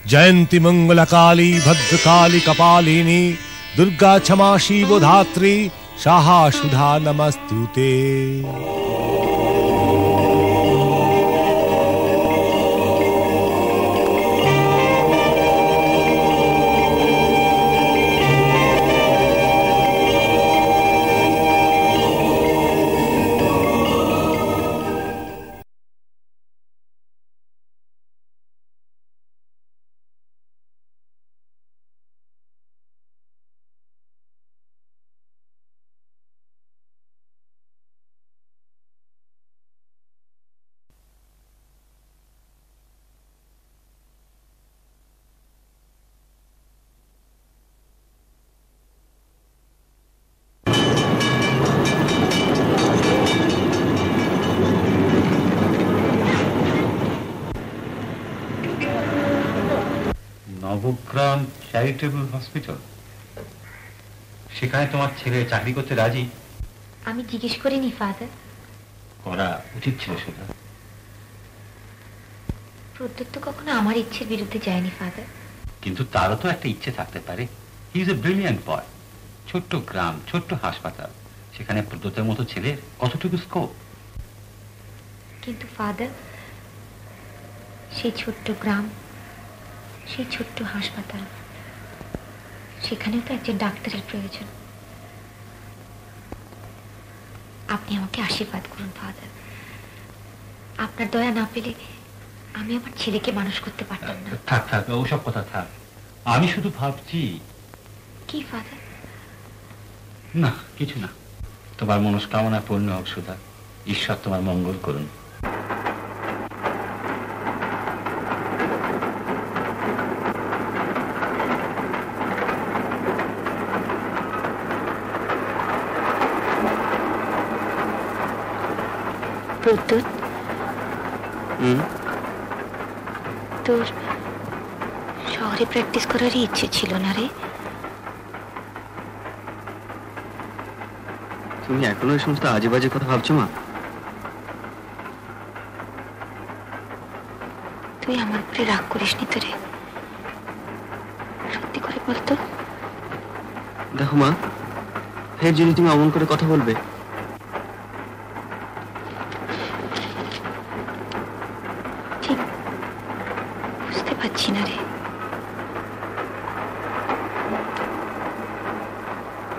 जयंती मंगला काली भद्रकाली कपालिनी दुर्गा क्षमा शिव धात्री शाहा सुधा नमस्तुते। নবগ্রাম চ্যারিটেবল হসপিটাল, সেখানে তোমার ছেলে চাকরি করতে রাজি? আমি জিজ্ঞেস করিনি ফাদার। করা উচিত ছিল সেটা। প্রদ্যুৎ কখনো আমার ইচ্ছের বিরুদ্ধে যায়নি ফাদার। কিন্তু তারও তো একটা ইচ্ছে থাকতে পারে। হি ইজ এ ব্রিলিয়ান্ট বয়। ছোট্ট গ্রাম, ছোট্ট হাসপাতাল, সেখানে প্রদ্যুতের মতো ছেলের কতটুকু স্কোপ? কিন্তু ফাদার, সেই ছোট্ট গ্রাম, সেই ছোট্ট হাসপাতাল, সেখানেও তো একজন ডাক্তারের প্রয়োজন। আপনি আমাকে আশীর্বাদ করুন ফাদার। আপনার দয়া না পেলে আমি আমার ছেলেকে মানুষ করতে পারতাম না। থাক থাক, ওসব কথা থাক। আমি শুধু ভাবছি। কি ফাদার? না, কিছু না। তোমার মনস্কামনা পূর্ণ হোক সুধা। ঈশ্বর তোমার মঙ্গল করুন। প্রদ্যুৎ, তোর শহরে প্র্যাকটিস করারই ইচ্ছে ছিল না রে? তুমি এখনো এই সমস্ত আজে বাজে কথা ভাবছো মা? তুই আমার উপরে রাগ করিস নি তো রে? সত্যি করে বলতো। দেখো মা, ফের যদি তুমি অমন করে কথা বলবে, ঠিক বুঝতে পারছি না রে।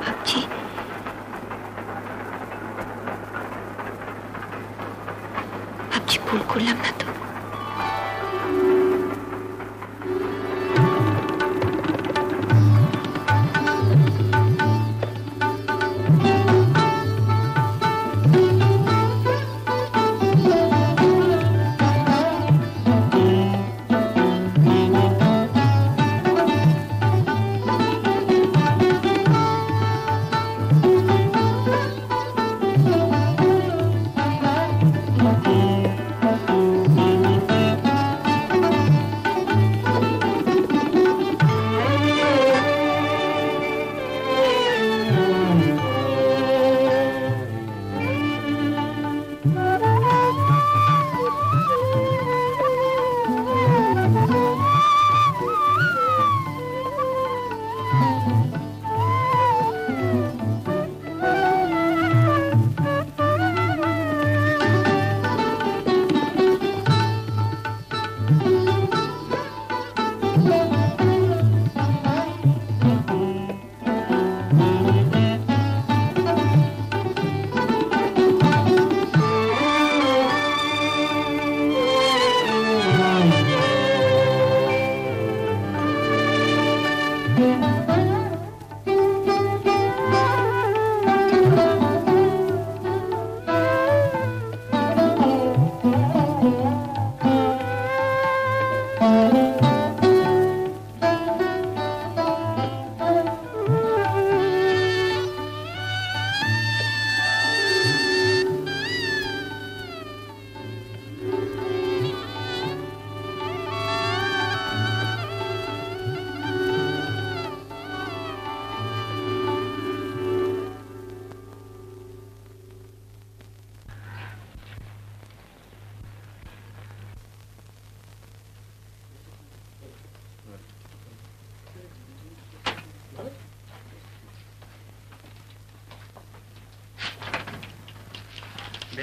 ভাবছি ভুল করলাম না তো?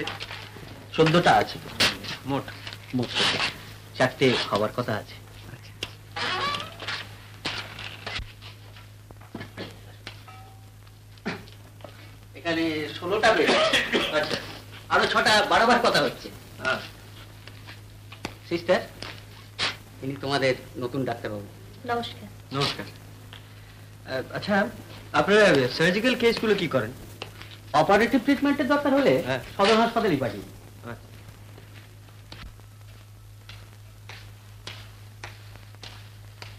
আছে, 14টা আছে মোট। মোট 4টে হবার কথা আছে। এখানে 16টা বেড। আচ্ছা, আরো 6টা বাড়াবার কথা হচ্ছে। সিস্টার, ইনি তোমাদের নতুন ডাক্তারবাবু। নমস্কার। নমস্কার। আচ্ছা, আপনারা সার্জিক্যাল কেসগুলো কি করেন? অপারেটিভ ট্রিটমেন্টের দরকার হলে সদর হাসপাতালই পাঠিয়ে দিই।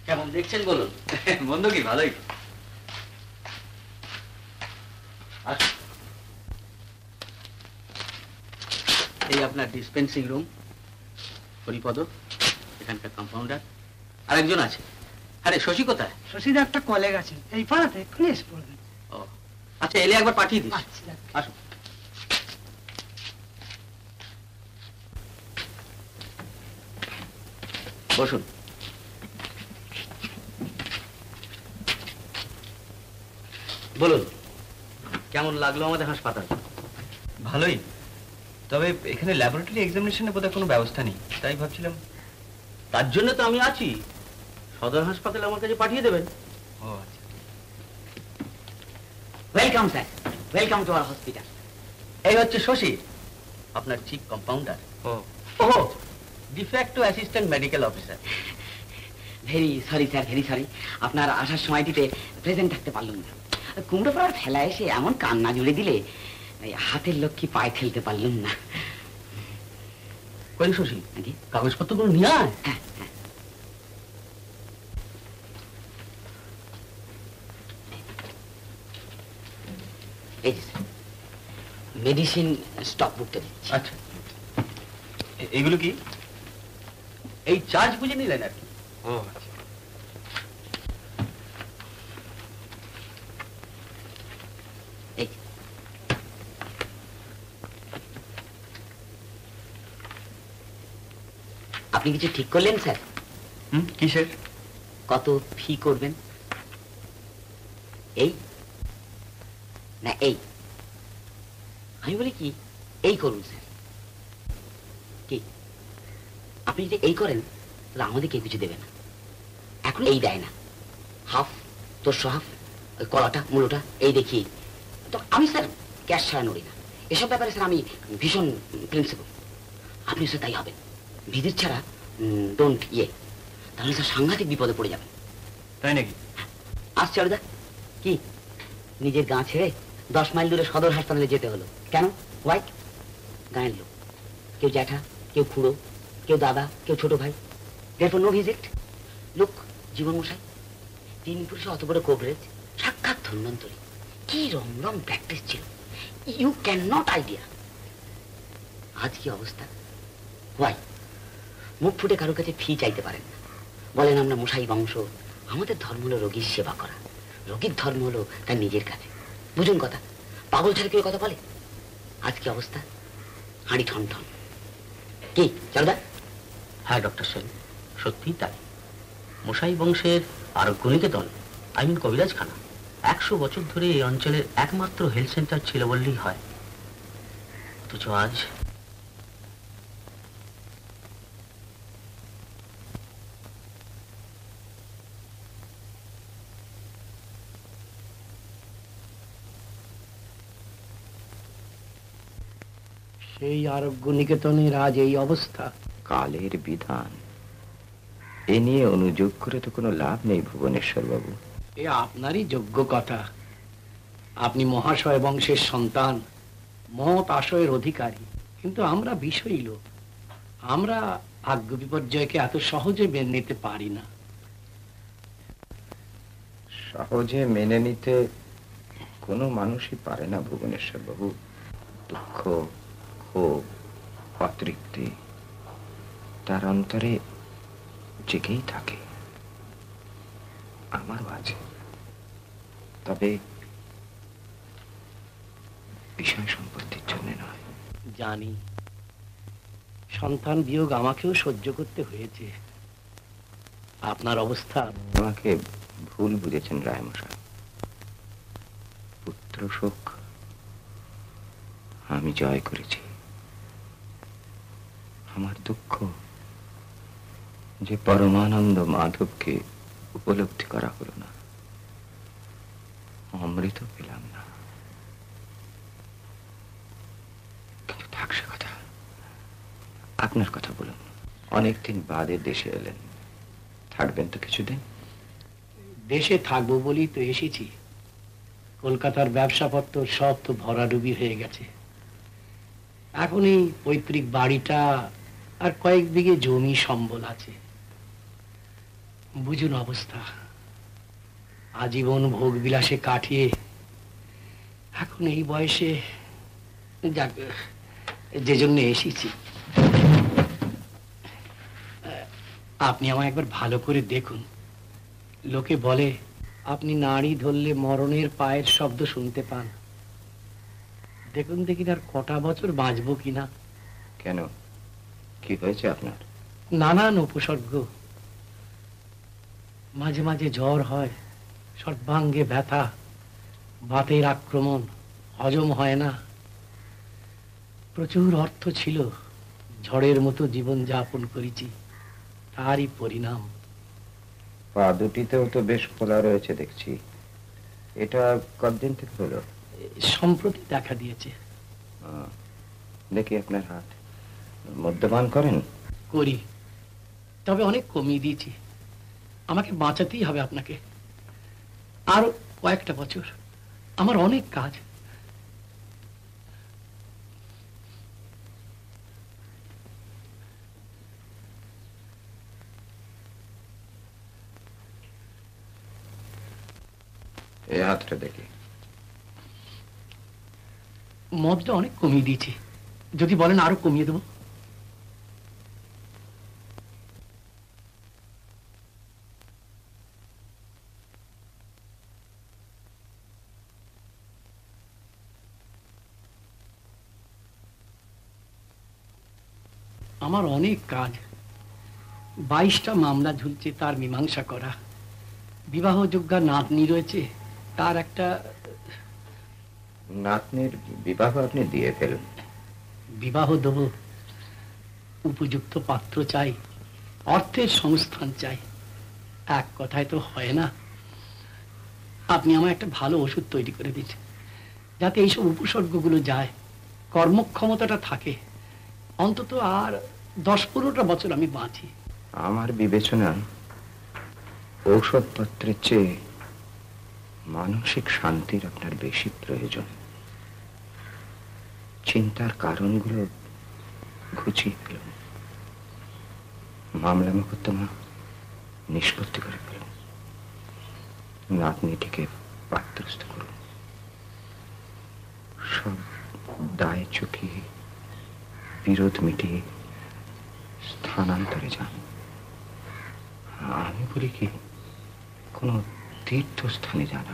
কেমন দেখছেন বলুন? মন্দ কি, ভালোই। এই আপনার ডিসপেন্সিং রুম, হরিপদ এখানকার কম্পাউন্ডার, আরেকজন আছে। আরে শশী কোথায়? শশীদা একটা কলেজ আছে এই পাড়াতে, এক্ষুনি এসে পড়বেন। ও আচ্ছা, এলে একবার পাঠিয়ে দিস। আসুন। বসুন। বলুন, কেমন লাগলো আমাদের হাসপাতাল? ভালোই, তবে এখানে ল্যাবরেটরি এক্সামিনেশনের বোধহয় কোনো ব্যবস্থা নেই, তাই ভাবছিলাম। তার জন্য তো আমি আছি, সদর হাসপাতালে আমার কাছে পাঠিয়ে দেবেন। ও আচ্ছা। Welcome sir, welcome to our hospital. এই হচ্ছে শশী, আপনার চিফ কম্পাউন্ডার। ও ও de facto assistant medical officer. Very sorry sir, very sorry, আপনার আসার সময়টিতে প্রেজেন্ট থাকতে পারলাম না। কুমড়ো পাড়ার ফেলা এসে এমন কান্না জুড়ে দিলে হাতের লক্ষ্মী পায়ে ফেলতে পারলাম না। কই শশী, কাগজপত্রগুলো নিয়ে আয়। এই যে মেডিসিন স্টক বুকটা দিচ্ছি। আচ্ছা, এগুলো কি? এই চার্জ বুঝে নিলেন আর কি। ও আচ্ছা। আপনি কিছু ঠিক করলেন স্যার? কিসের? কত ফি করবেন? এই না এই? আমি বলি কি, এই করুন স্যার। কি আপনি যদি এই করেন তাহলে আমাদের কেউ কিছু দেবে না। এখন এই দেয় না, হাফ তোর হাফ, ওই কলাটা মূলটা এই দেখি তো। আমি স্যার ক্যাশ ছাড়া নড়ি না এসব ব্যাপারে স্যার, আমি ভীষণ প্রিন্সিপাল। আপনি স্যার তাই হবেন, ভিজিট ছাড়া ডোন্ট ইয়ে, তাহলে স্যার সাংঘাতিক বিপদে পড়ে যাবেন। তাই নাকি? আসছে অর্দা কি, নিজের গাঁ ছেড়ে 10 মাইল দূরে সদর হাসপাতালে যেতে হলো কেন? ওয়াই? গাঁয়ের লোক, কেউ জ্যাঠা, কেউ খুড়ো, কেউ দাদা, কেউ ছোট ভাই, therefore no visit. লোক জীবন মশাই 3 পুরুষে অত বড় কভারেজ, সাক্ষাৎ ধন্বন্তরী, কি রমরম প্র্যাকটিস ছিল, ইউ ক্যান নট আইডিয়া। আজ কি অবস্থা? ওয়াই? মুখ ফুটে কারো কাছে ফি চাইতে পারেন না, বলেন আমরা মশাই বংশ, আমাদের ধর্ম হলো রোগীর সেবা করা, রোগীর ধর্ম হলো তার নিজের কাছে। বুঝুন কথা, পাগল ছেলে কেউ কথা বলে? আজ কি অবস্থা? হাঁড়ি ঠন ঠন। কি চলদা? হ্যাঁ ডক্টর সেন, সত্যি তাই। মশাই বংশের আরোগ্য নিকেতন, আই মিন কবিরাজখানা, 100 বছর ধরে এই অঞ্চলের একমাত্র হেলথ সেন্টার ছিল বললেই হয়। অথচ আজ সেই আরোগ্য নিকেতনের আজ এই অবস্থা। কালের বিধান, এ নিয়ে অনুযোগ করে তো কোনো লাভ নেই ভুবনেশ্বর বাবু। এ আপনারই যোগ্য কথা। আপনি মহাশয় বংশের সন্তান, মহৎ আশয়ের অধিকারী, কিন্তু আমরা বিষয়ী লোক, আমরা ভাগ্য বিপর্যয়কে এত সহজে মেনে নিতে পারি না। সহজে মেনে নিতে কোনো মানুষই পারে না ভুবনেশ্বর বাবু। দুঃখ, ক্ষোভ, অতৃপ্তি তার অন্তরে জেগেই থাকে। আমারও আছে, তবে বিষয় সম্পত্তির জন্য নয়। জানি, সন্তান বিয়োগ আমাকেও সহ্য করতে হয়েছে। আপনার অবস্থা। আমাকে ভুল বুঝেছেন রায়মশাই। পুত্র শোক আমি জয় করেছি, আমার দুঃখ যে পরমানন্দ মাধবকে উপলব্ধি করা হলো না, অমৃত পেলাম না। কিন্তু থাক সে কথা, আপনার কথা বলুন। অনেকদিন বাদে দেশে এলেন, থাকবেন তো কিছুদিন? দেশে থাকবো বলেই তো এসেছি। কলকাতার ব্যবসাপত্র সব তো ভরাডুবি হয়ে গেছে। এখন এই পৈতৃক বাড়িটা আর কয়েক বিঘে জমি সম্বল আছে। বুঝুন অবস্থা, আজীবন ভোগ বিলাসে কাটিয়ে এখন এই বয়সে যাক, যে জন্য এসেছি। আপনি আমায় একবার ভালো করে দেখুন। লোকে বলে আপনি নাড়ি ধরলে মরণের পায়ের শব্দ শুনতে পান। দেখুন দেখি আর কটা বছর বাঁচবো কিনা। কেন, কি হয়েছে আপনার? নানান উপসর্গ, মাঝে মাঝে জ্বর হয়, সর্বাঙ্গে ব্যথা, বাতের আক্রমণ, হজম হয় না। প্রচুর অর্থ ছিল, ঝড়ের মতো জীবন যাপন করেছি, তারই পরিণাম। পা দুটিতেও তো বেশ খোলা রয়েছে দেখছি। এটা কতদিন থেকে হলো? সম্প্রতি দেখা দিয়েছে। দেখি আপনার হাত। মদ্যপান করেন? করি, তবে অনেক কমিয়ে দিয়েছি। আমাকে বাঁচাতেই হবে আপনাকে। আরো কয়েকটা বছর, আমার অনেক কাজ। এই হাতটা দেখি। মদটা অনেক কমিয়ে দিয়েছি, যদি বলেন আরো কমিয়ে দেবো। আমার অনেক কাজ, 22টা মামলা ঝুলছে, তার মীমাংসা করা। বিবাহযোগ্য নাতনি রয়েছে, তার একটা। নাতনির বিবাহ আপনি দিয়ে ফেলুন। বিবাহ দেব, উপযুক্ত পাত্র চাই, অর্থের সংস্থান চাই। এক কথায় তো হয় না। আপনি আমার একটা ভালো ওষুধ তৈরি করে দিন, যাতে এইসব উপসর্গগুলো যায়, কর্মক্ষমতাটা থাকে। অন্তত আর 10-15টা বছর আমি বাঁচি। আমার বিবেচনা ঔষধপত্রের চেয়ে মানসিক শান্তির আপনার বেশি প্রয়োজন। চিন্তার কারণগুলো ঘুচিয়ে ফেলুন, মামলা মোকদ্দমা নিষ্পত্তি করে ফেলুন, নাতনিটিকে পাত্রস্থ করুন, সব দায় চুকিয়ে, বিরোধ মিটিয়ে স্থানান্তরে যান। আমি বলি কি, কোনো তীর্থস্থানে জানা,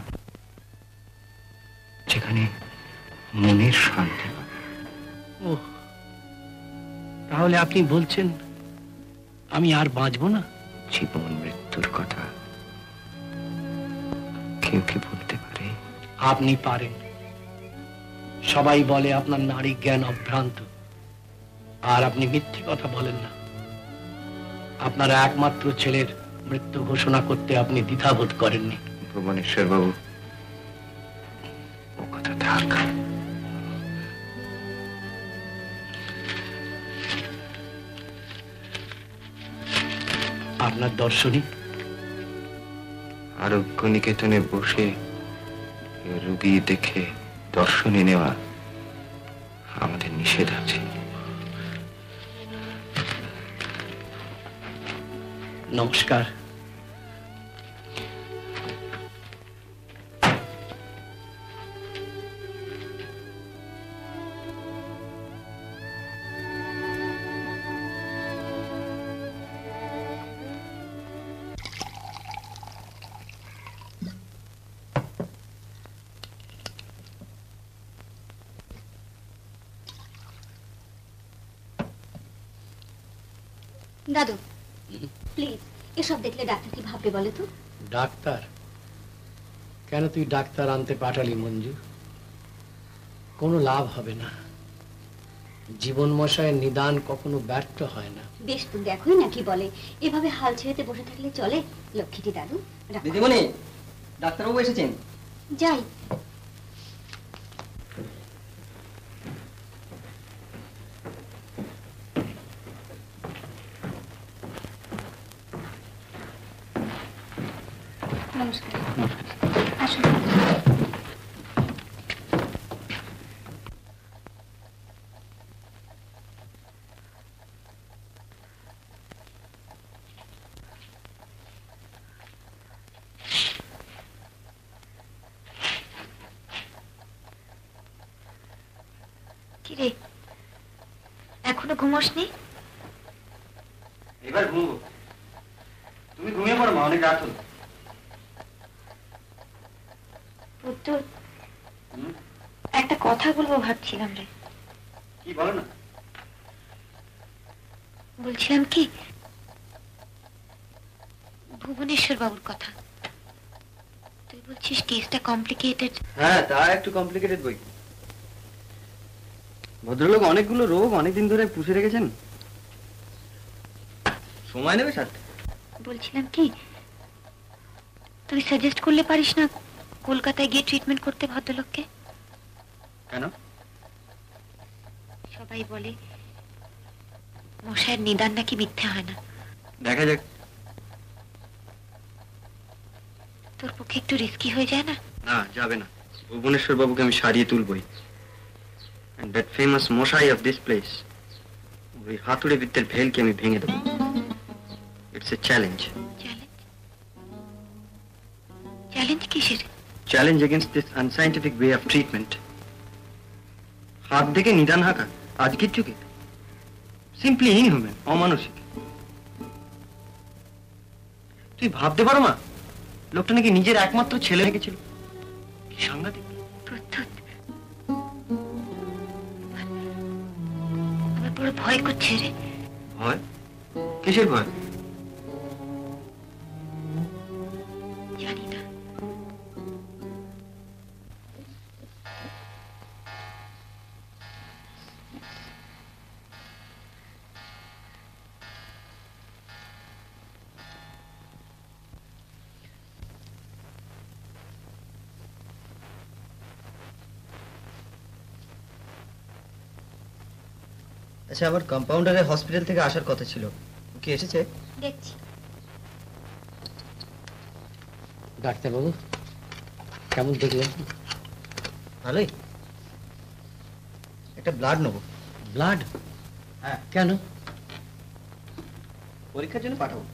যেখানে মনের শান্তি পাবে। ও, তাহলে আপনি বলছেন আমি আর বাঁচবো না? জীবন মৃত্যুর কথা কেউ কি বলতে পারে? আপনি পারেন। সবাই বলে আপনার নারী জ্ঞান অভ্রান্ত, আর আপনি মিথ্যে কথা বলেন না। আপনার একমাত্র ছেলের মৃত্যু ঘোষণা করতে আপনি দ্বিধাবোধ করেননি। ভুবনেশ্বর বাবু, ও কথা থাক। আপনার দর্শনী আরোগ্য নিকেতনে বসে রোগী দেখে দর্শনী নেওয়া আমাদের নিষেধ আছে। নমস্কার। দাদু প্লিজ, এসব দেখলে ডাক্তার কি ভাববে বলে তো? ডাক্তার কেন? তুই ডাক্তার আনতে পাঠালি মঞ্জু, কোনো লাভ হবে না। জীবন মশায়ের নিদান কখনো ব্যর্থ হয় না। বেশ, তো দেখোই না কি বলে, এভাবে হাল ছেড়েতে বসে থাকলে চলে? লক্ষ্মীটি দাদু, রাখো। দিদিমণি, ডাক্তারবাবু এসেছেন। যাই। নমস্কার। আসুন। কিরে, এখনো ঘুমোসনি? এবার ঘুমবো। তুমি ঘুমিয়ে পড়ো মা, অনেক রাত হলো। উত্তর, একটা কথা বলবো ভাবছিলাম রে। কি বলো না? বলছিলাম কি, ভুবনেশ্বর বাবুর কথা। তুই বলছিস কেসটা কমপ্লিকেটেড। হ্যাঁ, তা একটু কমপ্লিকেটেড বই। ভদ্রলোক অনেকগুলো রোগ অনেকদিন ধরে পুষে রেখেছেন, সময় নেবে সাথে। বলছিলাম কি, তুই সাজেস্ট করলে পারিস না কলকাতায় গিয়ে ট্রিটমেন্ট করতে ভদ্রলোককে? কেন? সবাই বলে মশায়ের নিদান নাকি মিথ্যে হয় না। দেখা যাক। তোর পক্ষে একটু রিস্কি হয়ে যায় না? না, যাবে না। ভুবনেশ্বর বাবুকে আমি সারিয়ে তুলবই। And that famous মশাই of this place, ওই হাতুড়ে বিদ্যের ভেলকে আমি ভেঙে দেবো। It's a challenge. Challenge? Challenge কিসের? Challenge against this unscientific way of treatment. হাত দেখে নিদান হাঁকা আজকের যুগে সিম্পলি ইনহিউম্যান, অমানসিক। তুই ভাবতে পারো মা, লোকটা নাকি নিজের একমাত্র ছেলে রেখেছিল। কি সাংঘাতিক। প্রত্যুত, আমার বড় ভয় করছে রে। ভয়? কিসের ভয়? জানি না। আচ্ছা, আমার কম্পাউন্ডারের হসপিটাল থেকে আসার কথা ছিল, কি এসেছে? দেখছি। ডাক্তারবাবু কেমন দেখলেন? ভালোই। একটা ব্লাড নেবো। ব্লাড? হ্যাঁ। কেন? পরীক্ষার জন্য পাঠাবো।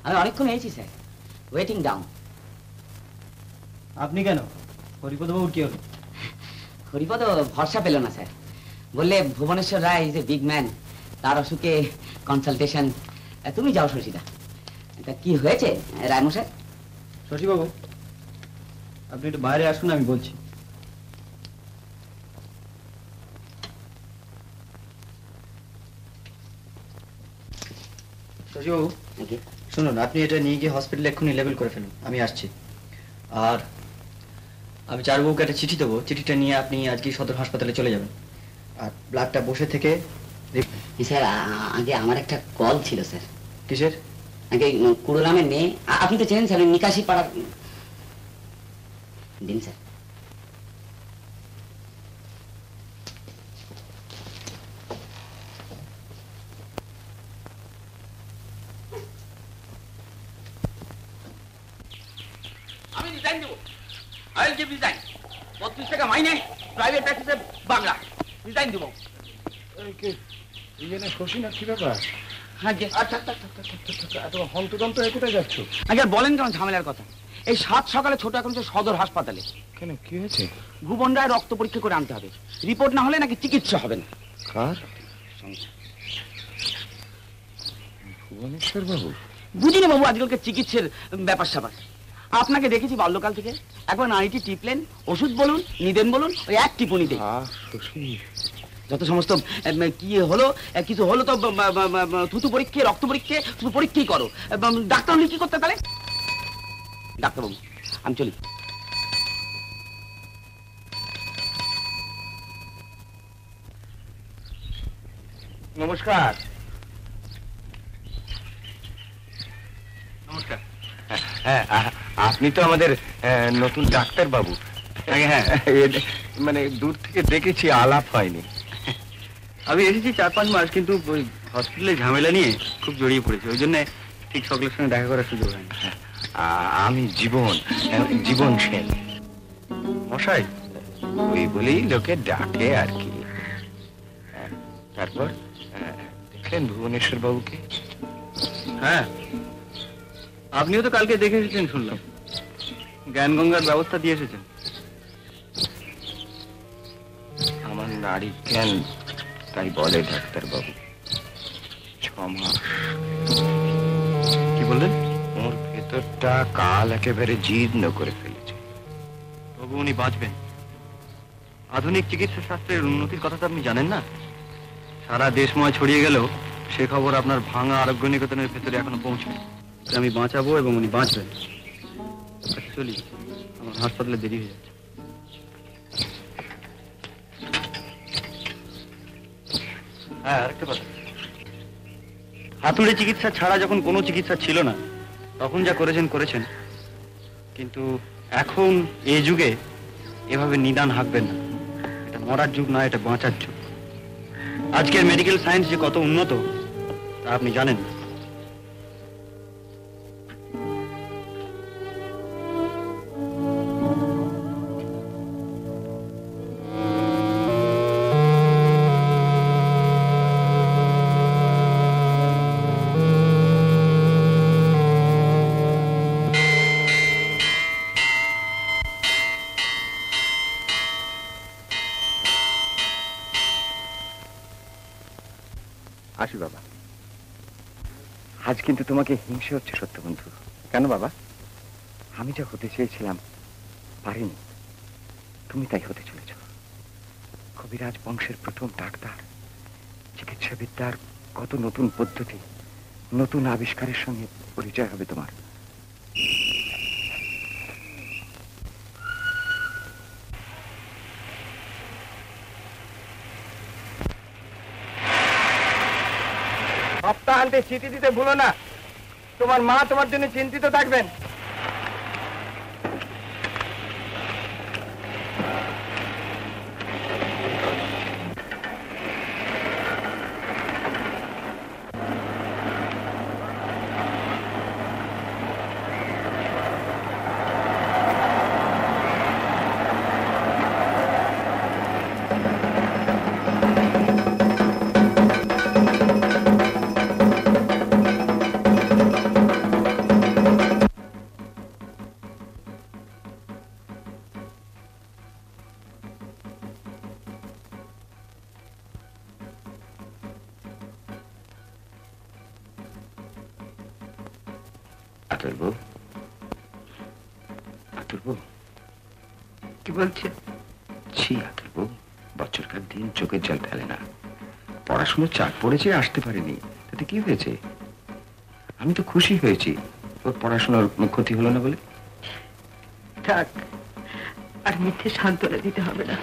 আমি অনেকক্ষণ হয়েছি স্যার, ওয়েটিং ডাউন। আপনি কেন? হরিপদ বাবুর কি হলো? হরিপদ ভরসা পেল না স্যার, বললে ভুবনেশ্বর রায় ইজ এ বিগ ম্যান, তার অসুখে কনসালটেশন। তুমি যাও শশীদা। তা কি হয়েছে রায়মশাই? শশীবাবু, আপনি একটু বাইরে আসুন, আমি বলছি। শশীবাবু শুনুন, আপনি এটা নিয়ে গিয়ে হসপিটালে এক্ষুনি লেবেল করে ফেলুন, আমি আসছি। আর আমি চারবাবুকে একটা চিঠি দেবো, চিঠিটা নিয়ে আপনি আজকে সদর হাসপাতালে চলে যাবেন। আর ব্লাডটা বসে থেকে। স্যার আগে আমার একটা কল ছিল স্যার। কিসের? আগে কুড়োলামের মেয়ে, আপনি তো চেনেন স্যার, নিকাশি পাড়ার। দিন স্যার। রিজাইন দেবো। আইল যে রিজাইন 32 টাকা মাইনে, প্রাইভেট প্র্যাকটিসে বাংলা, রিজাইন দেবো। শশী না কি ব্যাপার? হ্যাঁ আচ্ছা এত হন্তদন্ত হয়ে কোথায় যাচ্ছ? আগে বলেন কেমন ঝামেলার কথা? এই 7 সকালে ছোট এখন সদর হাসপাতালে। কেন, কি হয়েছে? ভুবন রায় রক্ত পরীক্ষা করে আনতে হবে, রিপোর্ট না হলে নাকি চিকিৎসা হবে না। কার? ভুবনেশ্বর বাবু? বুঝিনি বাবু আজকালকে চিকিৎসার ব্যাপার স্যাপার। আপনাকে দেখেছি বাল্যকাল থেকে, একবার নারীটি টিপলেন, ওষুধ বলুন, নিদেন বলুন, ওই এক টিপুনিতে যত সমস্ত কি হলো, কিছু হলো তো থুতু পরীক্ষা, রক্ত পরীক্ষা, শুধু পরীক্ষাই করো। ডাক্তার হলে কি করতে পারে? ডাক্তারবাবু আমি চলি। নমস্কার। নমস্কার। হ্যাঁ, আপনি তো আমাদের নতুন ডাক্তার বাবু। হ্যাঁ, মানে দূর থেকে দেখেছি, আলাপ হয়নি। আমি এসেছি 4-5 মাস, কিন্তু ওই হসপিটালে ঝামেলা নিয়ে খুব জড়িয়ে পড়েছি, ওই জন্য ঠিক সকলের সঙ্গে দেখা করার সুযোগ হয়নি। আমি জীবন সেন মশাই? ওই বলেই লোকে ডাকে আর কি। তারপর দেখলেন ভুবনেশ্বর বাবুকে? হ্যাঁ, আপনিও তো কালকে দেখে এসেছেন শুনলাম, জ্ঞান গঙ্গার ব্যবস্থা দিয়ে এসেছেন। আমার নারী জ্ঞান তাই বলে ডাক্তার বাবু। 6 মাস। কি বললেন? ওর ভেতরটা কাল একেবারে জীর্ণ করে ফেলেছে। তবু উনি বাঁচবেন। আধুনিক চিকিৎসা শাস্ত্রের উন্নতির কথা তো আপনি জানেন না। সারা দেশময় ছড়িয়ে গেলেও সে খবর আপনার ভাঙা আরোগ্য নিকেতনের ভেতরে এখনো পৌঁছায়। আমি বাঁচাবো এবং উনি বাঁচবেন। চলি, আমার হাসপাতালে দেরি হয়ে যাচ্ছে। হ্যাঁ, আরেকটা কথা, হাতুড়ে চিকিৎসা ছাড়া যখন কোনো চিকিৎসা ছিল না, তখন যা করেছেন, কিন্তু এখন এই যুগে এভাবে নিদান হাঁকবেন না। এটা মরার যুগ নয়, এটা বাঁচার যুগ। আজকের মেডিকেল সায়েন্স যে কত উন্নত তা আপনি জানেন না। আসি বাবা। আজ কিন্তু তোমাকে হিংসে হচ্ছে সত্যবন্ধু। কেন বাবা? আমি যা হতে চেয়েছিলাম পারিনি, তুমি তাই হতে চলেছ। কবিরাজ বংশের প্রথম ডাক্তার। চিকিৎসা বিদ্যার কত নতুন পদ্ধতি, নতুন আবিষ্কারের সঙ্গে পরিচয় হবে তোমার। সপ্তাহান্তে চিঠি দিতে ভুলো না। তোমার মা তোমার জন্য চিন্তিত থাকবেন। কি বলছে? ছি আতুরবু, বছরকার দিন চোখের জল ফেলে না। পড়াশোনার চাপ পড়েছে, আসতে পারেনি, তাতে কি হয়েছে? আমি তো খুশি হয়েছি ওর পড়াশোনার ক্ষতি হলো না বলে। থাক, আর মিথ্যে সান্ত্বনা দিতে হবে না।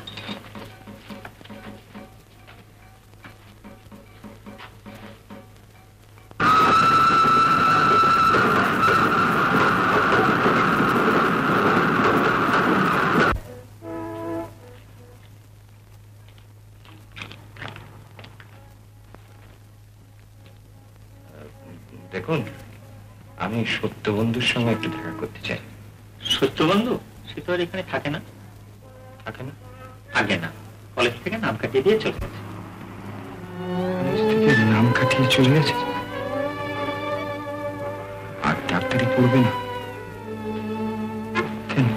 দেখুন, আমি সত্যবন্ধুর সঙ্গে একটু দেখা করতে চাই। সত্যবন্ধু সে তো আর এখানে থাকে না। থাকে না? থাকে না, কলেজ থেকে নাম কাটিয়ে দিয়ে চলে গেছে। নাম কাটিয়ে চলে গেছে? আর ডাক্তারি পড়বে না? কেন?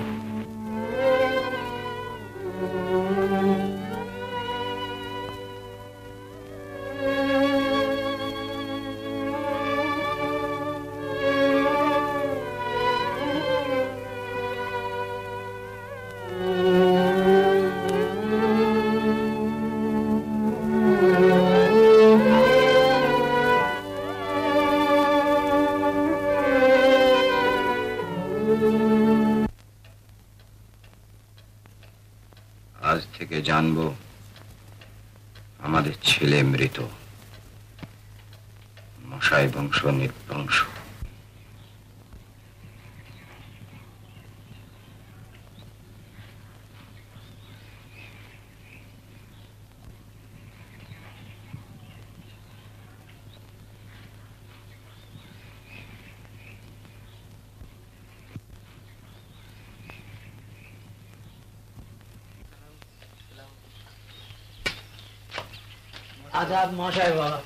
আজ থেকে জানবো আমাদের ছেলে মৃত, মশাই বংশ নির্বংশ। আজাদ মশাই বাবা।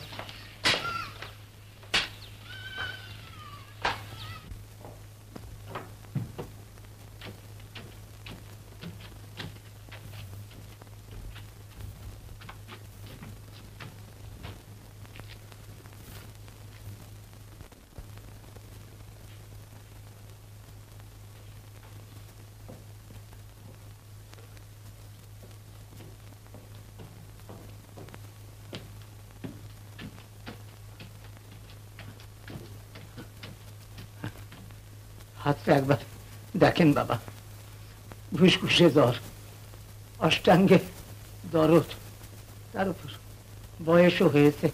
হাতটা একবার দেখেন বাবা, ফুসফুসে জ্বর, অষ্টাঙ্গে দরদ, তার উপর বয়সও হয়েছে,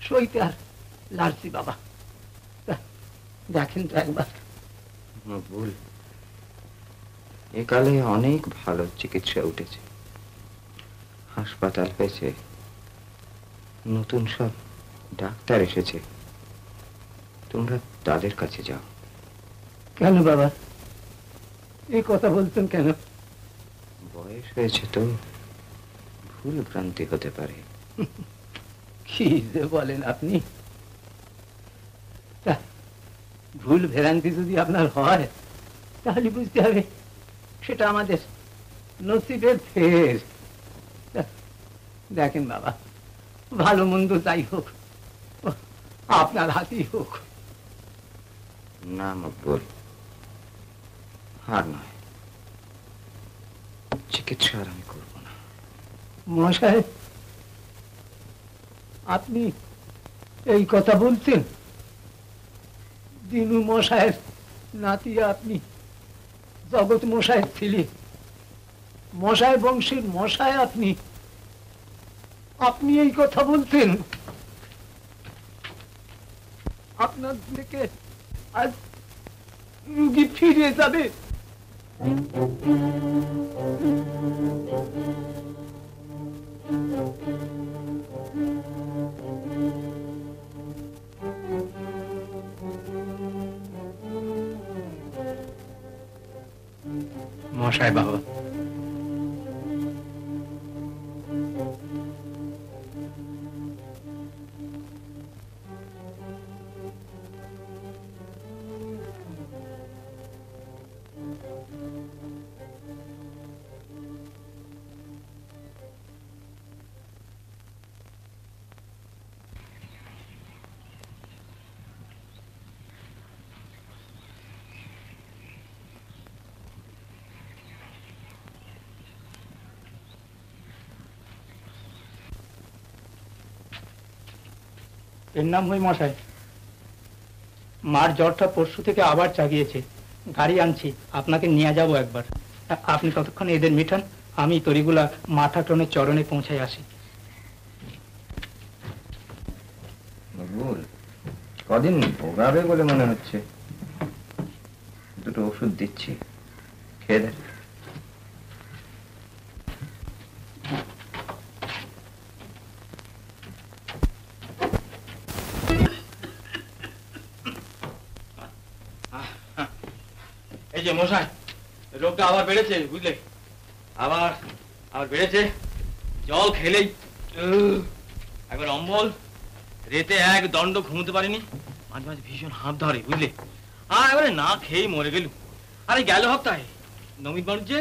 সইতে আর লাড়ছি বাবা। দেখেন তো একবার। ভুল, একালে অনেক ভালো চিকিৎসা উঠেছে, হাসপাতাল হয়েছে, নতুন সব ডাক্তার এসেছে, তোমরা তাদের কাছে যাও। কেন বাবা এই কথা বলছেন কেন? বয়স হয়েছে তো, ভুল ভ্রান্তি হতে পারে। কি যে বলেন আপনি! ভুল ভ্রান্তি যদি আপনার হয় তাহলে বুঝতে হবে সেটা আমাদের নসিবের ফের। দেখেন বাবা, ভালো মন্দ যাই হোক আপনার হাতেই হোক। না মকবুল, আর নয়, চিকিৎসা আর আমি করব না। মশাই আপনি এই কথা বলছেন? দিনু মশাইয়ের নাতি আপনি, জগৎ মশাইয়ের ছেলে, মশাই বংশের মশাই আপনি, আপনি এই কথা বলছেন? আপনার থেকে আজ রুগী ফিরে যাবে? মশাই বাবা, এর নাম হই মশাই। মার জ্বরটা পরশু থেকে আবার জাগিয়েছে, গাড়ি আনছি, আপনাকে নিয়ে যাবো একবার। আপনি ততক্ষণ এদের মিঠান, আমি তরিগুলা মা ঠাকুরনের চরণে পৌঁছাই আসি। মকবুল, কদিন ভোগাবে বলে মনে হচ্ছে, দুটো ওষুধ দিচ্ছি, খেয়ে দেখ। এই যে মশাই, রোগটা আবার বেড়েছে, বুঝলে? আবার বেড়েছে। জল খেলেই একবার অম্বল, রেতে এক দণ্ড ঘুমোতে পারিনি, মাঝে মাঝে ভীষণ হাত ধরে, বুঝলে? আর এবারে না খেয়েই মরে গেল। আরে গেল হপ্তাহে নবীন মানুষে,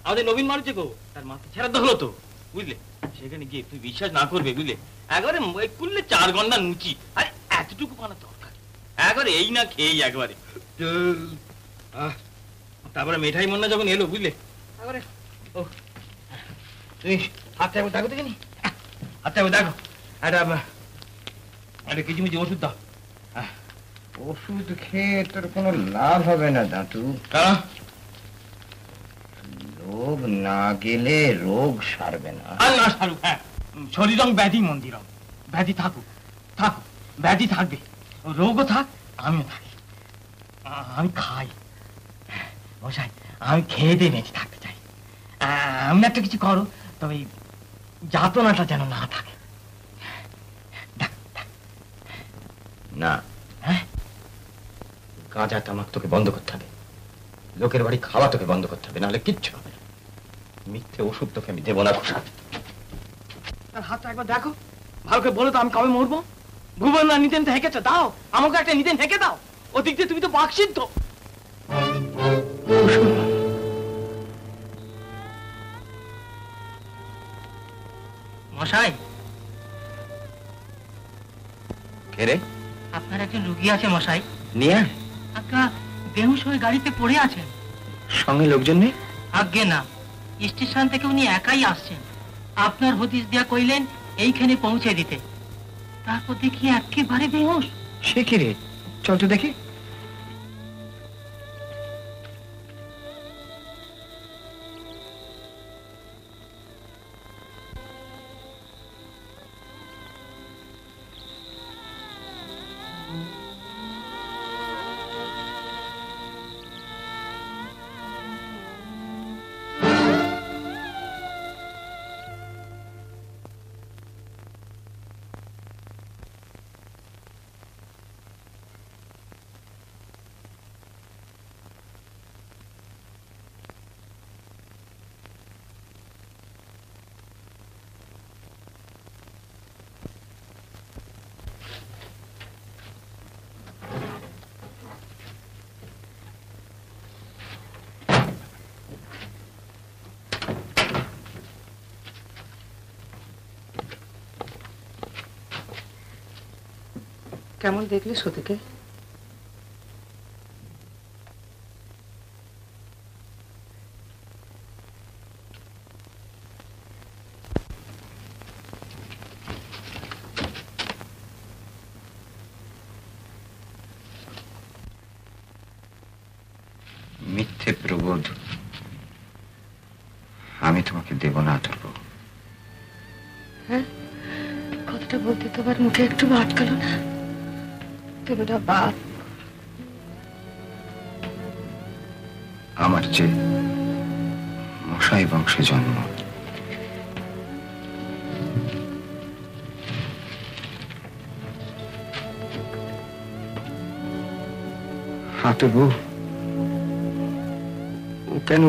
আমাদের নবীন মানুষে গো, তার মাথা ছেড়াতে হলো তো, বুঝলে? সেখানে গিয়ে তুমি বিশ্বাস না করবে, বুঝলে, একবারে করলে 4 ঘন্টা নুচি, আরে এতটুকু পানা দরকার, একবারে এই না খেয়েই একবারে। তারপরে মেঠাই মন্না যখন এলো, বুঝলে, একবারে ও তুমি হাতটা একবার দেখো দেখিনি, হাতটা একবার দেখো, একটা কিচিমিচি ওষুধ দাও। ওষুধ খেয়ে তোর কোনো লাভ হবে না দাঁতু। লোভ না গেলে রোগ সারবে না। আর না সারুক, হ্যাঁ, শরীরং ব্যাধি মন্দিরং, ব্যাধি থাকুক, ব্যাধি থাকবে, রোগও থাক, আমিও থাকি, আমি খাই মশাই, আমি খেয়ে দিয়ে বেঁচে থাকতে চাই। আমি একটা কিছু করো, তবে যাতনাটা যেন না থাকে। না, গাঁজা তামাক তোকে বন্ধ করতে হবে, লোকের বাড়ি খাওয়া তোকে বন্ধ করতে হবে, নাহলে কিচ্ছু হবে না। মিথ্যে ওষুধ তোকে আমি দেবো না ঘোষা। তার হাতটা একবার দেখো, ভালো করে বলো তো আমি কবে মরবো? ভুবন না নিতেন তো হেঁকেছে, দাও আমাকে একটা নিতেন হেঁকে দাও, ওদিক দিয়ে তুমি তো বাকসিদ্ধ। মশাই, কে রে? আপনার একজন রুগী আছে মশাই। নিয়ে আপনার বেহুশ হয়ে গাড়িতে পড়ে আছেন। সঙ্গে লোকজন নেই? আজ্ঞে না, স্টেশন থেকে উনি একাই আসছেন। আপনার হদিস দিয়া কইলেন এইখানে পৌঁছে দিতে। তারপর দেখি একেবারে বেহুশ। সে কি রে? চল তো দেখি। কেমন দেখলে সতীকে? মিথ্যে প্রবোধ আমি তোমাকে দেব না ধরবো। হ্যাঁ, কথাটা বলতে তোমার মুখে একটু আটকালো না? তুমি না বাপ। আমার যে মশাই বংশে জন্ম, হাতে বউ ও কেন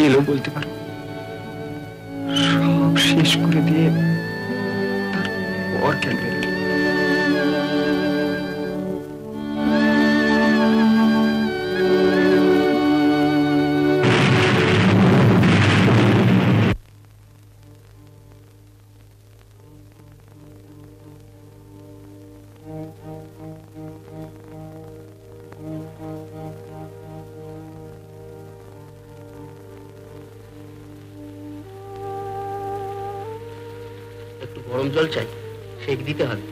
এলো বলতে পারো? সব শেষ করে দিয়ে তারপর কেন এলো? একটু গরম জল চাই, সেক দিতে হবে।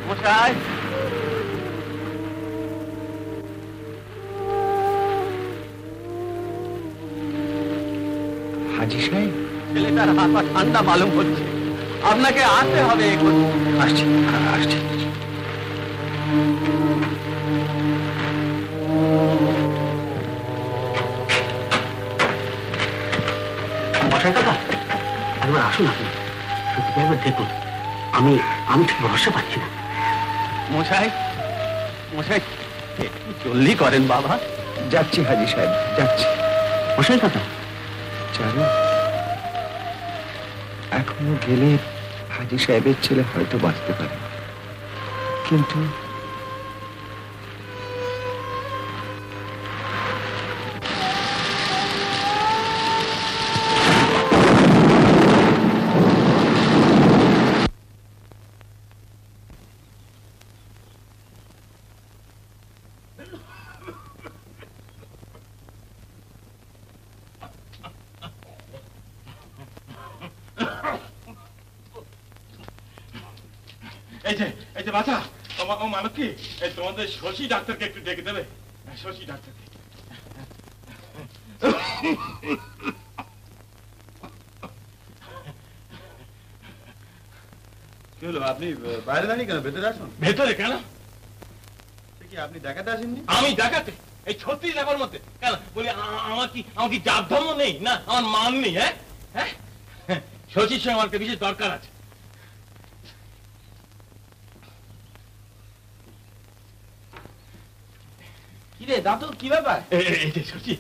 মশাই, হাজি সাহেব, ছেলেটার হাত পা ঠান্ডা মালুম হচ্ছে, আপনাকে আসতে হবে। আসছি আসছি। মশাই কাকা একবার আসুন, আপনি সত্যি একবার দেখুন। আমি আমি ঠিক ভরসা পাচ্ছি না। মশাই মশাই জলদি করেন বাবা। যাচ্ছি হাজি সাহেব, যাচ্ছি। মশাই কাকা জানো, এখনো গেলে হাজি সাহেবের ছেলে হয়তো বাঁচতে পারে, কিন্তু এই যে বাচ্চা, ও মানব কি তোমাদের শশী ডাক্তারকে একটু ডেকে দেবে? শশী ডাক্তারকে। কি হলো, আপনি বাইরে দাঁড়িয়ে কেন? ভেতরে আসুন। ভেতরে কেন? সে কি আপনি দেখাতে আসেননি? আমি দেখাতে? এই 36 টাকার মধ্যে কেন বলি? আমার কি জাত ধর্ম নেই না? আমার মান নেই? হ্যাঁ হ্যাঁ, শশীর সঙ্গে আমার একটা বিশেষ দরকার আছে। কিরে দাদু, কি ব্যাপার? এই যে শশী,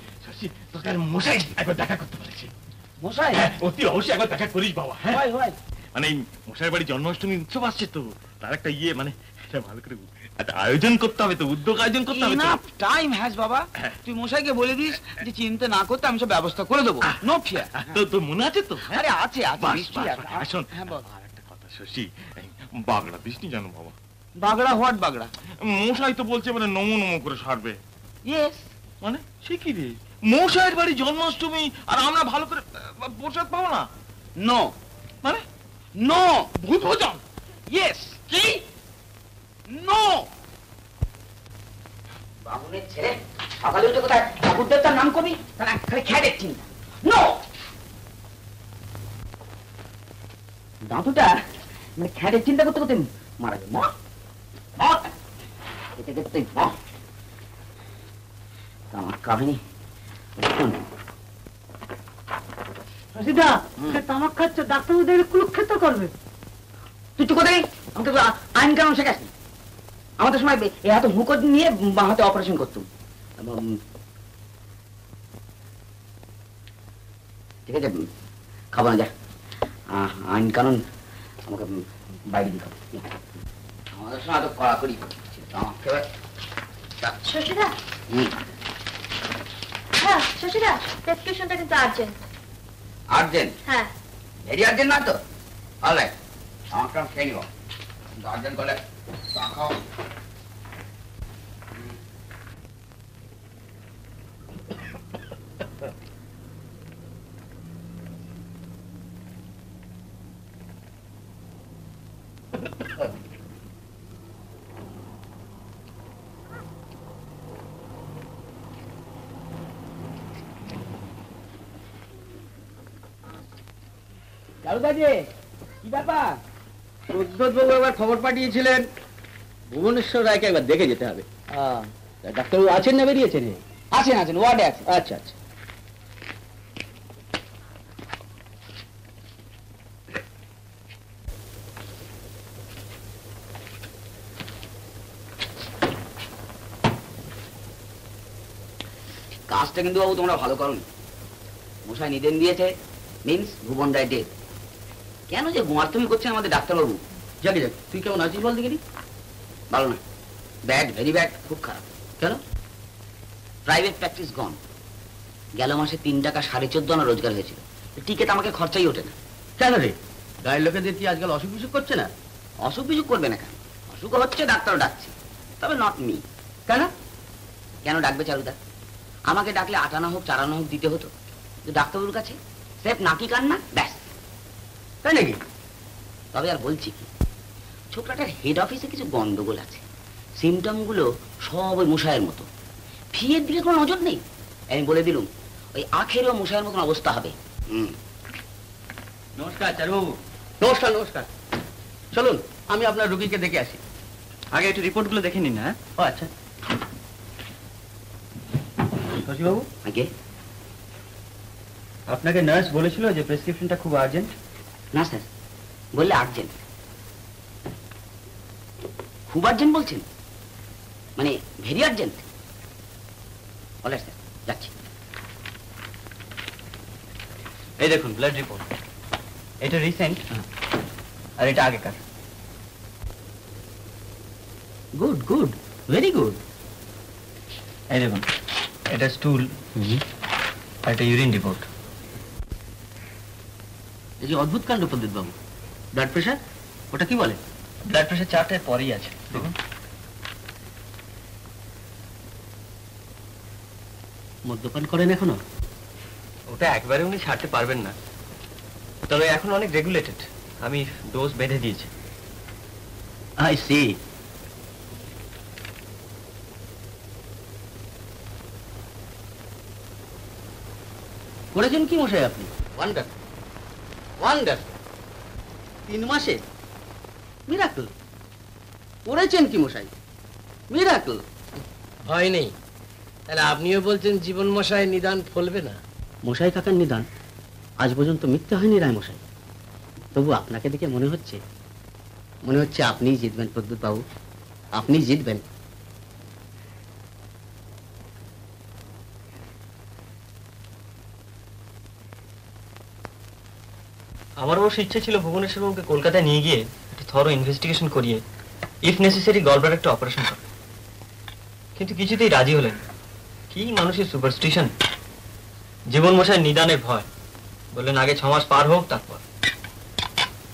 তোকে মশাই একবার দেখা করতে বলেছি। মশাই? অতি অবশ্যই একবার দেখা করিস বাবা। হ্যাঁ মানে এই মশাই বাড়ি জন্মাষ্টমী উৎসব আসছে তো, তার একটা মানে ভালো করে একটা আয়োজন করতে হবে তো, উদ্যোগ আয়োজন করতে হবে। ইনাফ টাইম হ্যাজ বাবা। তুই মশাইকে বলে দিস যে চিন্তা না করতে আমি সব ব্যবস্থা করে দেবো। No fear. তো মনে আছে তো? আরে আছে আছে নিশ্চয়ই আছে। শোন, হ্যাঁ বল। আর একটা কথা শশী, বাগড়া দিসনি জানো বাবা? বাগড়া? হোয়াট বাগড়া? মশাই তো বলছে মানে নমো নমো করে সারবে। ইয়েস। মানে সে কি রে, মশাইয়ের বাড়ি জন্মাষ্টমী আর আমরা ভালো করে প্রসাদ পাবো না? নো। মানে নো। ভূত ভোজন? ইয়েস। কি? নো। বামুনের ছেলে সকালে উঠে কোথায় ঠাকুর দেবতার নাম করবি? তারা খালি খেয়ে চিন্তা। নো। দাঁতুটা মানে খেয়ে চিন্তা করতে করতে মারা যাবে। মা খেতে খেতে মা আমার কাহিনী শুন। রশিদা, তামাক খাচ্ছ, ডাক্তারবাবু দেখলে কুলুক্ষেত্র করবে। তুই তো কোথায় আমাকে আইন কানুন শেখাসনি? আমাদের সময় এই হাতে হুঁকো নিয়ে বাঁ হাতে অপারেশন করতুম। ঠিক আছে, খাবো না, যা। আইন কানুন আমাকে বাইরে দিয়ে খাবো। আমাদের সময় এত কড়াকড়ি শশীদা, হ্যাঁ শশীদা, প্রেসক্রিপশনটা কিন্তু আর্জেন্ট। আর্জেন্ট? হ্যাঁ। ভেরি আর্জেন্ট না তো? অলরাইট, আমাকে খেয়ে নিব। আর্জেন্ট করলে চা খাও। কি ব্যাপার? প্রদ্যোৎবাবু একবার খবর পাঠিয়েছিলেন ভুবনেশ্বর রায়কে একবার দেখে যেতে হবে। ডাক্তারবাবু আছেন না বেরিয়েছেন? আছেন আছেন, ওয়ার্ডে আছে। আচ্ছা আচ্ছা। কাজটা কিন্তু বাবু তোমরা ভালো করো। মশাই নিদেন দিয়েছে, মিন্স ভুবন রায় ডেড। কেন যে গোমার্তমি করছেন আমাদের ডাক্তারবাবু? যাকে যাক, তুই কেমন আছিস বল দেখি। ভালো না, ব্যাড, ভেরি ব্যাড, খুব খারাপ। কেন? প্রাইভেট প্র্যাকটিস গন। গেল মাসে 3 টাকা 14.5 আনা রোজগার হয়েছিল। টিকিট আমাকে খরচাই ওঠে না। কেন রে, গায়ের লোকেদের কি আজকাল অসুখ বিসুখ করছে না? অসুখ বিসুখ করবে না কেন? অসুখ হচ্ছে, ডাক্তারও ডাকছে, তবে নট মি। কেন? কেন ডাকবে চারুদা? আমাকে ডাকলে 8 আনা হোক 4 আনা হোক দিতে হতো। ডাক্তারবাবুর কাছে স্রেফ নাকি কান্না, ব্যাস। তাই নাকি? তবে আর বলছি কি, ছোকরাটার হেড অফিসে কিছু গন্ডগোল আছে। সিমটমগুলো সব ওই মশাইয়ের মতো। ফিয়ের দিকে কোনো নজর নেই। আমি বলে দিলুম, ওই আখেরও মশাইয়ের মতন অবস্থা হবে। নমস্কার চারুবাবু। নমস্কার নমস্কার, চলুন আমি আপনার রোগীকে দেখে আসি। আগে একটু রিপোর্টগুলো দেখে নিন। হ্যাঁ, ও আচ্ছা। শশীবাবু, আগে আপনাকে নার্স বলেছিল যে প্রেসক্রিপশনটা খুব আর্জেন্ট? না স্যার, বললে আর্জেন্ট। খুব আর্জেন্ট বলছেন? মানে ভেরি আর্জেন্ট? অলরাইট স্যার, যাচ্ছি। এই দেখুন ব্লাড রিপোর্ট, এটা রিসেন্ট আর এটা আগেকার। Good good, very good. এই দেখুন, এটা স্টুল আর এটা ইউরিন রিপোর্ট। এই যে অদ্ভুত কাণ্ড পণ্ডিত বাবু, ব্লাড প্রেশার ওটা কি বলে? ব্লাড প্রেশার 4টার পরেই আছে, দেখুন। মদ্যপান করেন এখনো? ওটা একবারে উনি ছাড়তে পারবেন না, তবে এখন অনেক রেগুলেটেড, আমি ডোজ বেঁধে দিয়েছি। I see. করেছেন কি মশাই আপনি? ওয়ান্ডার ওয়ান্ডার, 3 মাসে মিরাকল করেছেন কি মশাই? মিরাকল। ভয় নেই, তাহলে আপনিও বলছেন জীবন মশাই নিদান ফলবে না? মশাই কাকার নিদান আজ পর্যন্ত মিথ্যে হয়নি রায় মশাই। তবু আপনাকে দেখে মনে হচ্ছে আপনিই জিতবেন প্রদ্যুৎ বাবু, আপনিই জিতবেন। আমার অবশ্য ইচ্ছে ছিল ভুবনেশ্বর বাবুকে কলকাতায় নিয়ে গিয়ে একটা থরো ইনভেস্টিগেশন করিয়ে ইফ নেসেসারি গলব্লাডার একটা অপারেশন করে, কিন্তু কিছুতেই রাজি হলেন। কি মানুষের সুপারস্টিশন! জীবন মশাই নিদানের ভয়, বললেন আগে 6 মাস পার হোক তারপর।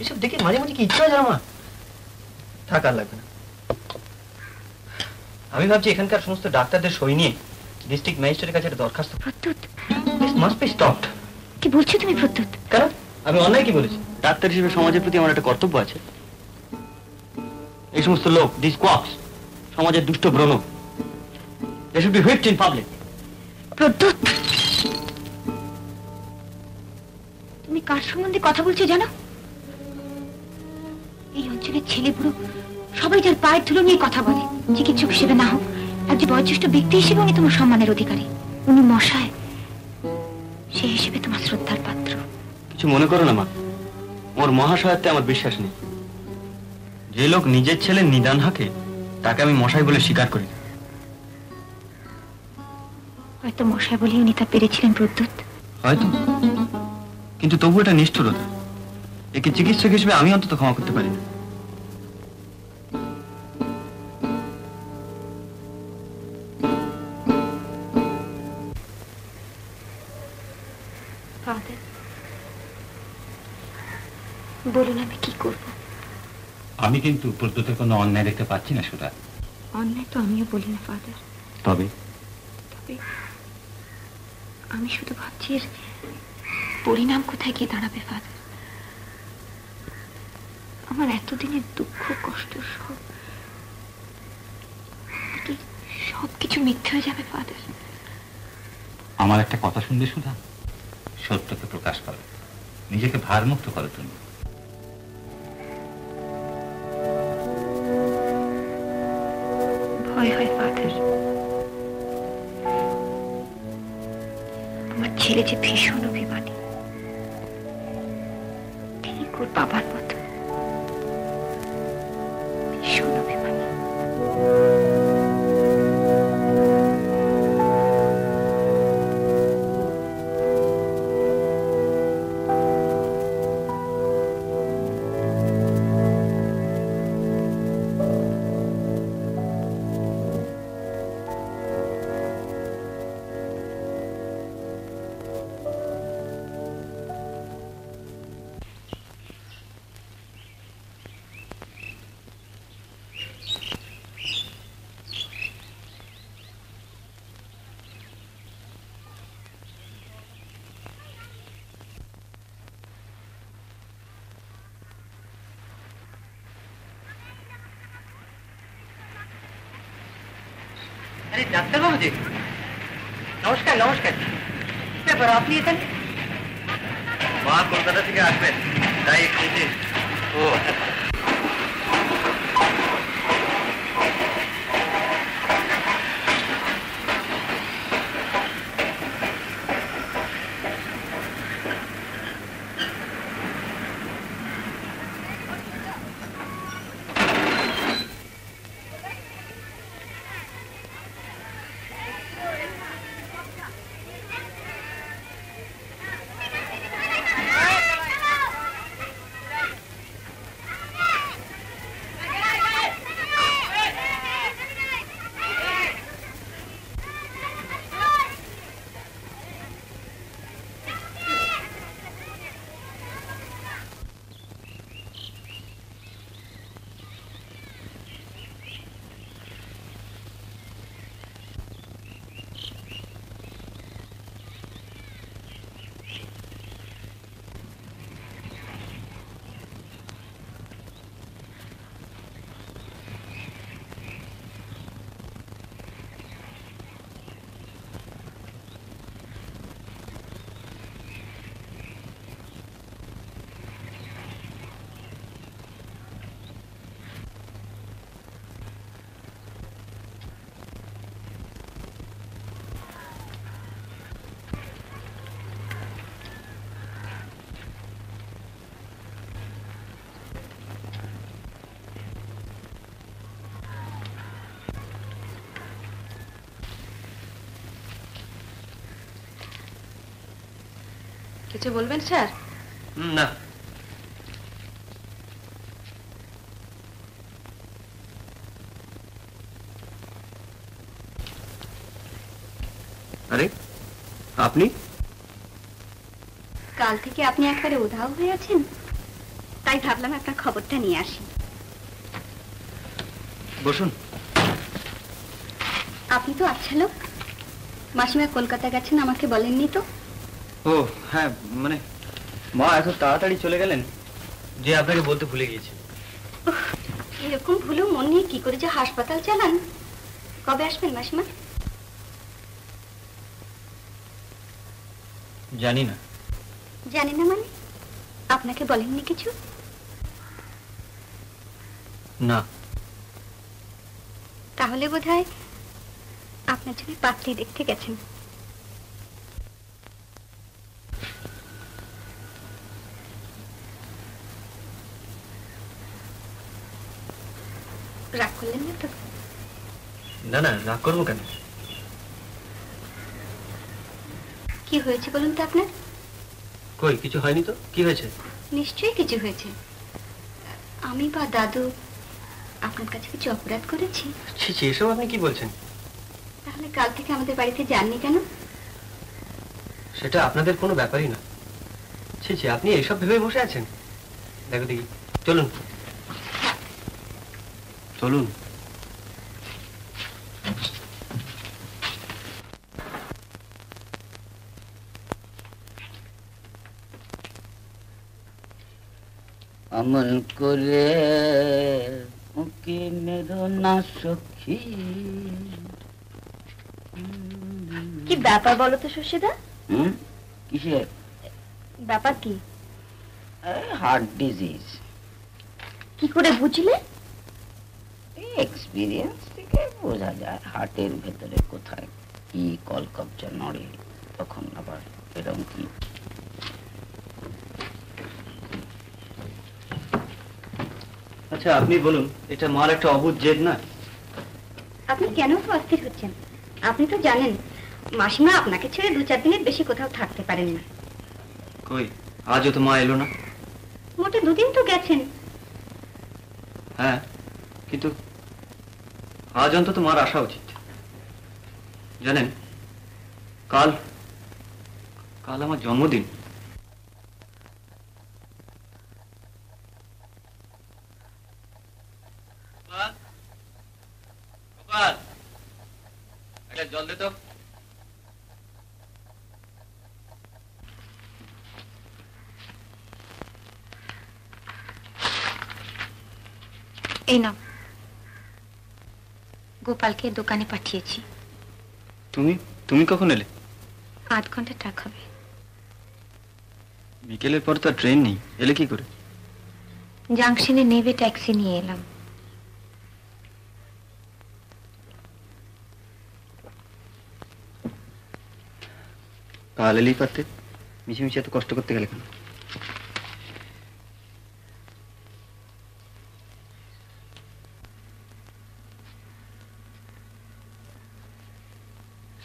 এসব দেখে মাঝে মাঝে কি ইচ্ছা হয় আমার, থাকার লাগবে না। আমি ভাবছি এখানকার সমস্ত ডাক্তারদের সই নিয়ে ডিস্ট্রিক্ট ম্যাজিস্ট্রেটের কাছে একটা দরখাস্ত। Pradyut, this must be stopped. কি বলছো তুমি প্রদ্যুৎ? কেন, আমি অন্যায় কি বলেছি? ডাক্তার হিসেবে সমাজের প্রতি আমার একটা কর্তব্য আছে। এই সমস্ত লোক, দিস কোয়াক্স, সমাজের দুষ্ট ব্রণ, they should be whipped in public. Pradyut, তুমি কার সম্বন্ধে কথা বলছো জানো? এই অঞ্চলের ছেলে বুড়ো সবাই যার পায়ের ধুলো নিয়ে কথা বলে। চিকিৎসক হিসেবে না হোক, একজন বয়োজ্যেষ্ঠ ব্যক্তি হিসেবে উনি তোমার সম্মানের অধিকারী। উনি মশায়, সে হিসেবে তোমার শ্রদ্ধার পাত্র। কিছু মনে করো না মা, ওর মহাশয়ত্বে আমার বিশ্বাস নেই। যে লোক নিজের ছেলে নিদান হাঁকে তাকে আমি মশাই বলে স্বীকার করি। হয়তো মশাই বলেই উনি তা পেরেছিলেন প্রদ্যুৎ। হয়তো, কিন্তু তবু এটা নিষ্ঠুরতা। একে চিকিৎসক হিসেবে আমি অন্তত ক্ষমা করতে পারি না। বলুন আমি কি করব? আমি কিন্তু প্রদ্যুতের কোনো অন্যায় দেখতে পাচ্ছি না সুধা। অন্যায় তো আমিও বলি না ফাদার, তবে আমি শুধু ভাবছি এর পরিণাম কোথায় গিয়ে দাঁড়াবে ফাদার। আমার এতদিনের দুঃখ কষ্ট সবকিছু মিথ্যে হয়ে যাবে ফাদার। আমার একটা কথা শুনবে সুধা, সত্যকে প্রকাশ করো, নিজেকে ভারমুক্ত করো। তুমি ভয় হয় ফাদার, আমার ছেলে যে ভীষণ অভিমানী, ঠিক ওর বাবার মতো ভীষণ অভিমানী। ডাক্তারবাবু জি, নমস্কার। নমস্কার। ব্যাপার আপনি এখানে? মা কলকাতা থেকে আসবেন, তাই একটু কিছু বলবেন স্যার? না। আরে আপনি? কাল থেকে আপনি একবারে উধাও হয়ে আছেন, তাই ভাবলাম আপনার খবরটা নিয়ে আসি। বসুন। আপনি তো আচ্ছা লোক, মাসিমা কলকাতা গেছেন আমাকে বলেননি তো? ও হ্যাঁ, মানে মা এত তাড়াতাড়ি চলে গেলেন যে আপনাকে বলতে ভুলে গিয়েছি। এরকম ভুলেও মন নিয়ে কি করে যে হাসপাতাল চালান। কবে আসবেন মাসিমা? জানি না। জানি না মানে? আপনাকে বলেননি কিছু? না। তাহলে বোধহয় আপনার জন্য পাত্রী দেখতে গেছেন। রাগ করলেন না তো? না না, রাগ করবো কেন? কি হয়েছে বলুন তো আপনার? কই কিছু হয়নি তো। কি হয়েছে? নিশ্চয়ই কিছু হয়েছে। আমি বা দাদু আপনার কাছে কিছু অপরাধ করেছি? ছি ছি, এসব আপনি কি বলছেন? তাহলে কাল থেকে আমাদের বাড়িতে যাননি কেন? সেটা আপনাদের কোনো ব্যাপারই না। ছি ছি, আপনি এইসব ভেবে বসে আছেন? দেখো দেখি, চলুন চলুন। অমন করে মুখে মেরো না সখী। কি ব্যাপার বলো তো শশীদা? কিসের ব্যাপার? কি? Heart disease. কি করে বুঝলে? এক্সপিরিয়েন্স থেকে বোঝা যায় হার্টের ভেতরে কোথায় কি কলকবজা নড়ে, তখন আবার এরকম কি। আচ্ছা আপনি বলুন, এটা মার একটা অবুঝ জেদ না? আপনি কেন তো অস্থির হচ্ছেন? আপনি তো জানেন মাসিমা আপনাকে ছেড়ে 2-4 দিনের বেশি কোথাও থাকতে পারেন না। কই আজও তো মা এলো না। মোটে 2 দিন তো গেছেন। হ্যাঁ, কিন্তু আজ অন্তত মার আসা উচিত। জানেন, কাল কাল আমার জন্মদিন। জল দে তো। এই নাও, গোপালকে দোকানে পাঠিয়েছি। তুমি তুমি কখন এলে? 8 ঘন্টা টাক হবে। বিকেলের পর তো ট্রেন নেই, এলে কি করে? জাংশনে নেবে ট্যাক্সি নিয়ে এলাম। তাহলে এলেই পারতে, মিশিমিশি এত কষ্ট করতে গেলে কেন?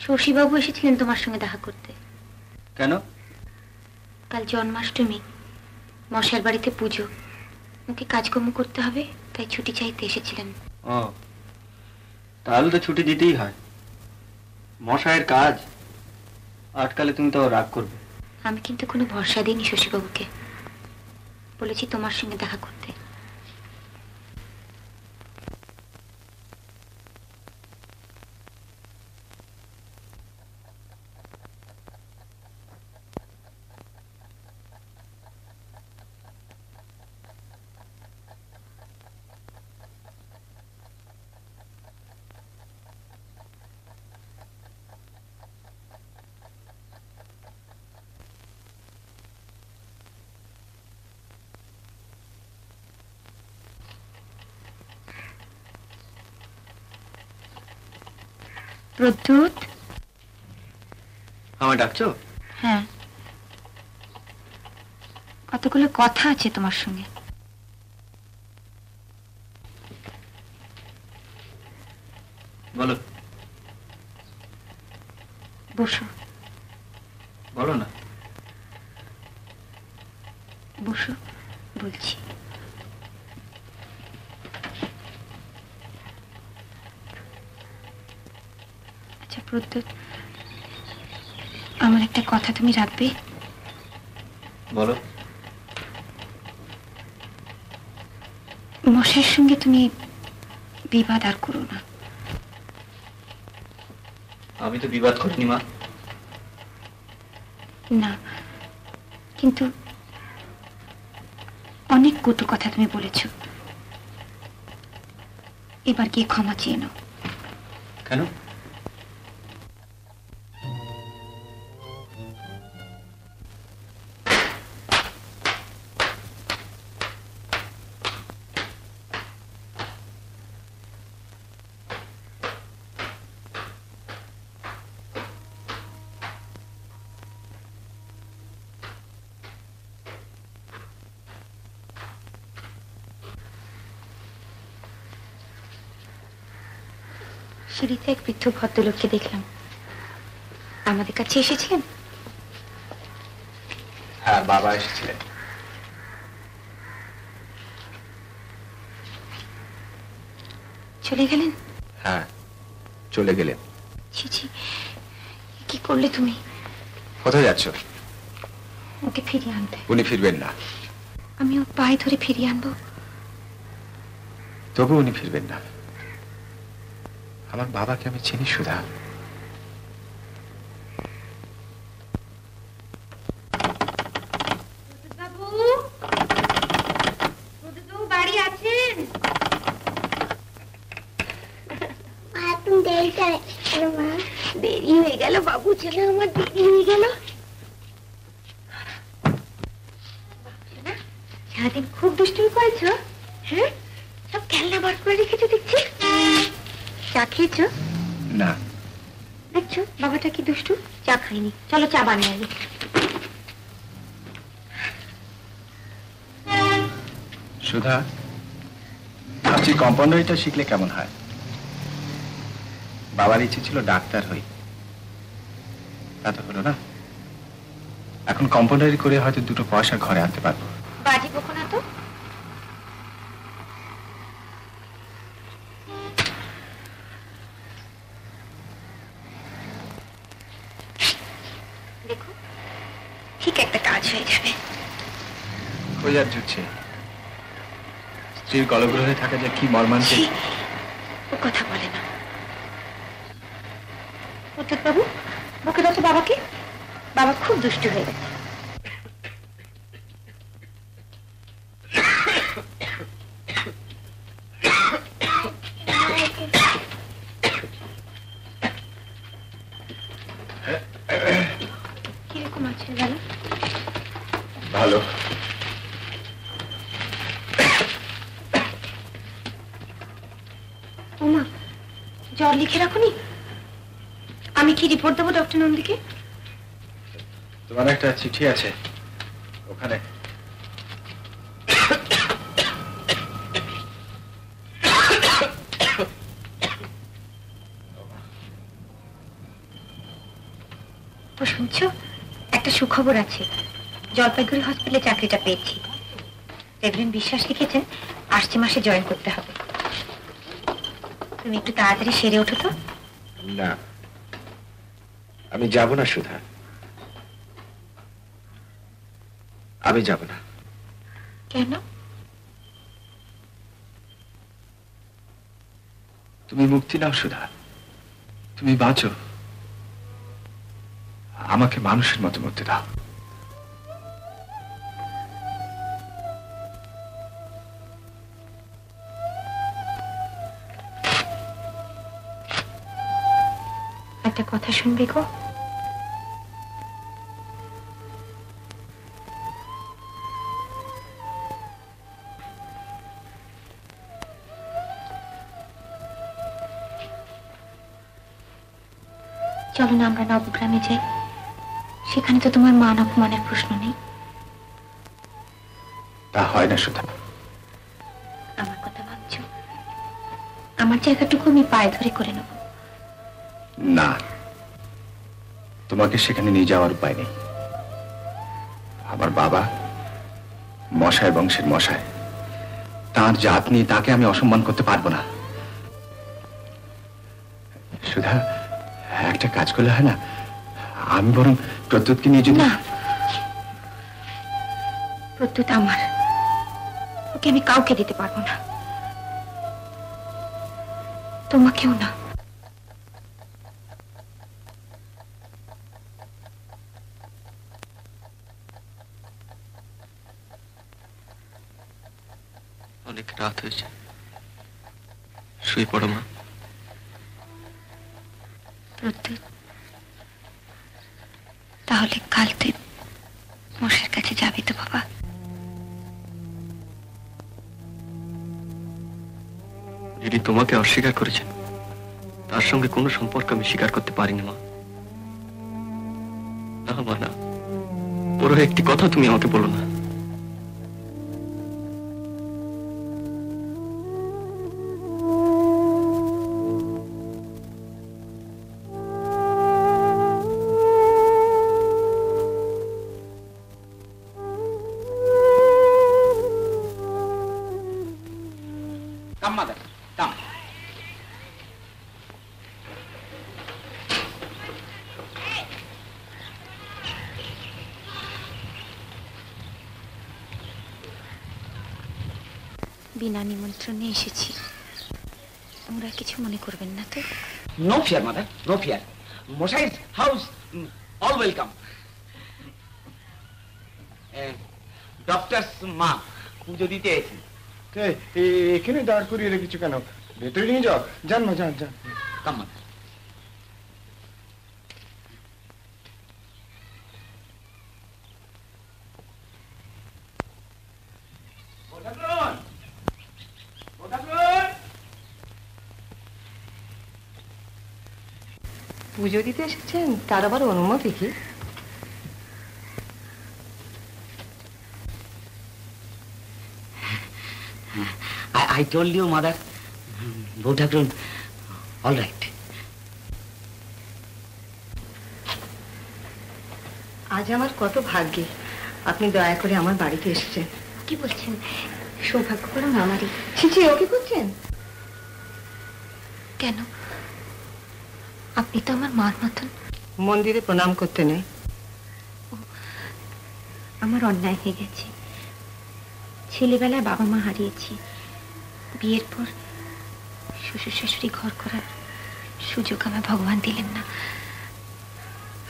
শশীবাবু এসেছিলেন তোমার সঙ্গে দেখা করতে। কেন? কাল জন্মাষ্টমী, মশার বাড়িতে পুজো, ওকে কাজকর্ম করতে হবে, তাই ছুটি চাইতে এসেছিলেন। ও, তাহলে তো ছুটি দিতেই হয়। মশায়ের কাজ আটকালে তুমি তো রাগ করবে। আমি কিন্তু কোনো ভরসা দিইনি শশীবাবুকে, বলেছি তোমার সঙ্গে দেখা করতে। প্রদ্যুৎ, আমায় ডাকছো? হ্যাঁ, কতগুলো কথা আছে তোমার সঙ্গে। বলো। বসো। বলো না। বসো বলছি। আচ্ছা প্রদ্যুৎ, আমার একটা কথা তুমি রাখবে? বলো। মশাইয়ের সঙ্গে তুমি বিবাদ আর করো না। আমি তো বিবাদ করিনি মা। না, কিন্তু অনেক কটু কথা তুমি বলেছ। এবার গিয়ে ক্ষমা চেয়ে নাও। কেন? সিঁড়িতে এক বৃদ্ধ ভদ্রলোককে দেখলাম, আমাদের কাছে এসেছিলেন। হ্যাঁ, বাবা এসেছিলেন। চলে গেলেন? হ্যাঁ, চলে গেলেন। ছি ছি, কি করলে তুমি? কোথায় যাচ্ছ? ওকে ফিরিয়ে আনতে। উনি ফিরবেন না। আমি ওর পায়ে ধরে ফিরিয়ে আনবো। তবু উনি ফিরবেন না। আমার বাবাকে আমি চিনি সুধা। বাড়ি আছেন? দেরি হয়ে গেল বাবু, ছেলে আমার দেরি হয়ে গেল। সারাদিন খুব দুষ্টুমি করেছো? হ্যাঁ, সব খেলনা বার করে রেখেছো দেখছি। চা খেয়েছো? না। দেখছো বাবাটা কি দুষ্টু, চা খাইনি। চলো চা বানিয়ে আনি। সুধা, ভাবছি কম্পাউন্ডারিটা শিখলে কেমন হয়। বাবার ইচ্ছে ছিল ডাক্তার হই, তা তো হলো না। এখন কম্পাউন্ডারি করে হয়তো দুটো পয়সা ঘরে আনতে পারবো। বাজি বকো না তো। দেখো, ঠিক একটা কাজ হয়ে যাবে। ওই আর জুটছে। স্ত্রীর গলগ্রহে থাকা যে কি মর্মান্তিক। ও কথা বলে না। প্রদ্যুৎ বাবু, বকে দাও তো বাবাকে। বাবা খুব দুষ্টু হয়ে গেছে। কিরকম আছেন বলো? ভালো। জ্বর লিখে রাখুনি? আমি কি রিপোর্ট দেবো ডক্টর নন্দীকে? তোমার একটা চিঠি আছে ওখানে। শুনছো, একটা সুখবর আছে। জলপাইগুড়ি হসপিটালে চাকরিটা পেয়েছি। রেভারেন্ড বিশ্বাস লিখেছেন আসছে মাসে জয়েন করতে হবে। তুমি একটু তাড়াতাড়ি সেরে ওঠো তো। না, আমি যাব না সুধা, আমি যাব না। কেন? তুমি মুক্তি নাও সুধা, তুমি বাঁচো, আমাকে মানুষের মতো মরতে দাও। একটা কথা শুনবে গো? চলো না আমরা নবগ্রামে যাই, সেখানে তো তোমার মান অপমানের প্রশ্ন নেই। তা হয় না সুধা। আমার কথা ভাবছো? আমার জায়গাটুকু আমি পায়ে ধরে করে নেব। না, তোমাকে সেখানে নিয়ে যাওয়ার উপায় নেই। আমার বাবা মশাই বংশের মশাই, তার জাত নিয়ে তাকে আমি অসম্মান করতে পারবো না। সুধা, একটা কাজ করলে হয় না? আমি বরং প্রত্যুৎকে নিয়ে যদি... না, প্রত্যুৎ আমার, ওকে আমি কাউকে দিতে পারবো না, তোমাকেও না। অনেক রাত হয়েছে, শুয়ে পড়ো মা। প্রত্যুৎ, তাহলে কাল তুই মশার কাছে যাবি তো বাবা? যিনি তোমাকে অস্বীকার করেছেন তার সঙ্গে কোনো সম্পর্ক আমি স্বীকার করতে পারিনি মা। না মা, না, ওর একটি কথা তুমি আমাকে বলো না। বিনা নিমন্ত্রণে এসেছি, তোমরা কিছু মনে করবেন না তো? No fear mother, no fear. মশাই's হাউস অল ওয়েলকাম। ডক্টরস মা পুজো দিতে এসেছি। এখানে দাঁড় করিয়ে রেখেছো কেন? ভেতরে নিয়ে যাও। যান মা, যান যান। কাম মাদার। পুজো দিতে এসেছেন, তার আবার অনুমতি কি? I told you, mother. বউ ঠাকুরুন, all right. আজ আমার কত ভাগ্যে আপনি দয়া করে আমার বাড়িতে এসেছেন। কি বলছেন? সৌভাগ্য বরং আমারই। ছিছি, ও কি করছেন? কেন? আপনি তো আমার মার মতন। মন্দিরে প্রণাম করতে নেই? আমার অন্যায় হয়ে গেছে। ছেলেবেলায় বাবা মা হারিয়েছি, বিয়ের পর শ্বশুর শাশুড়ি ঘর করার সুযোগ আমার ভগবান দিলেন না।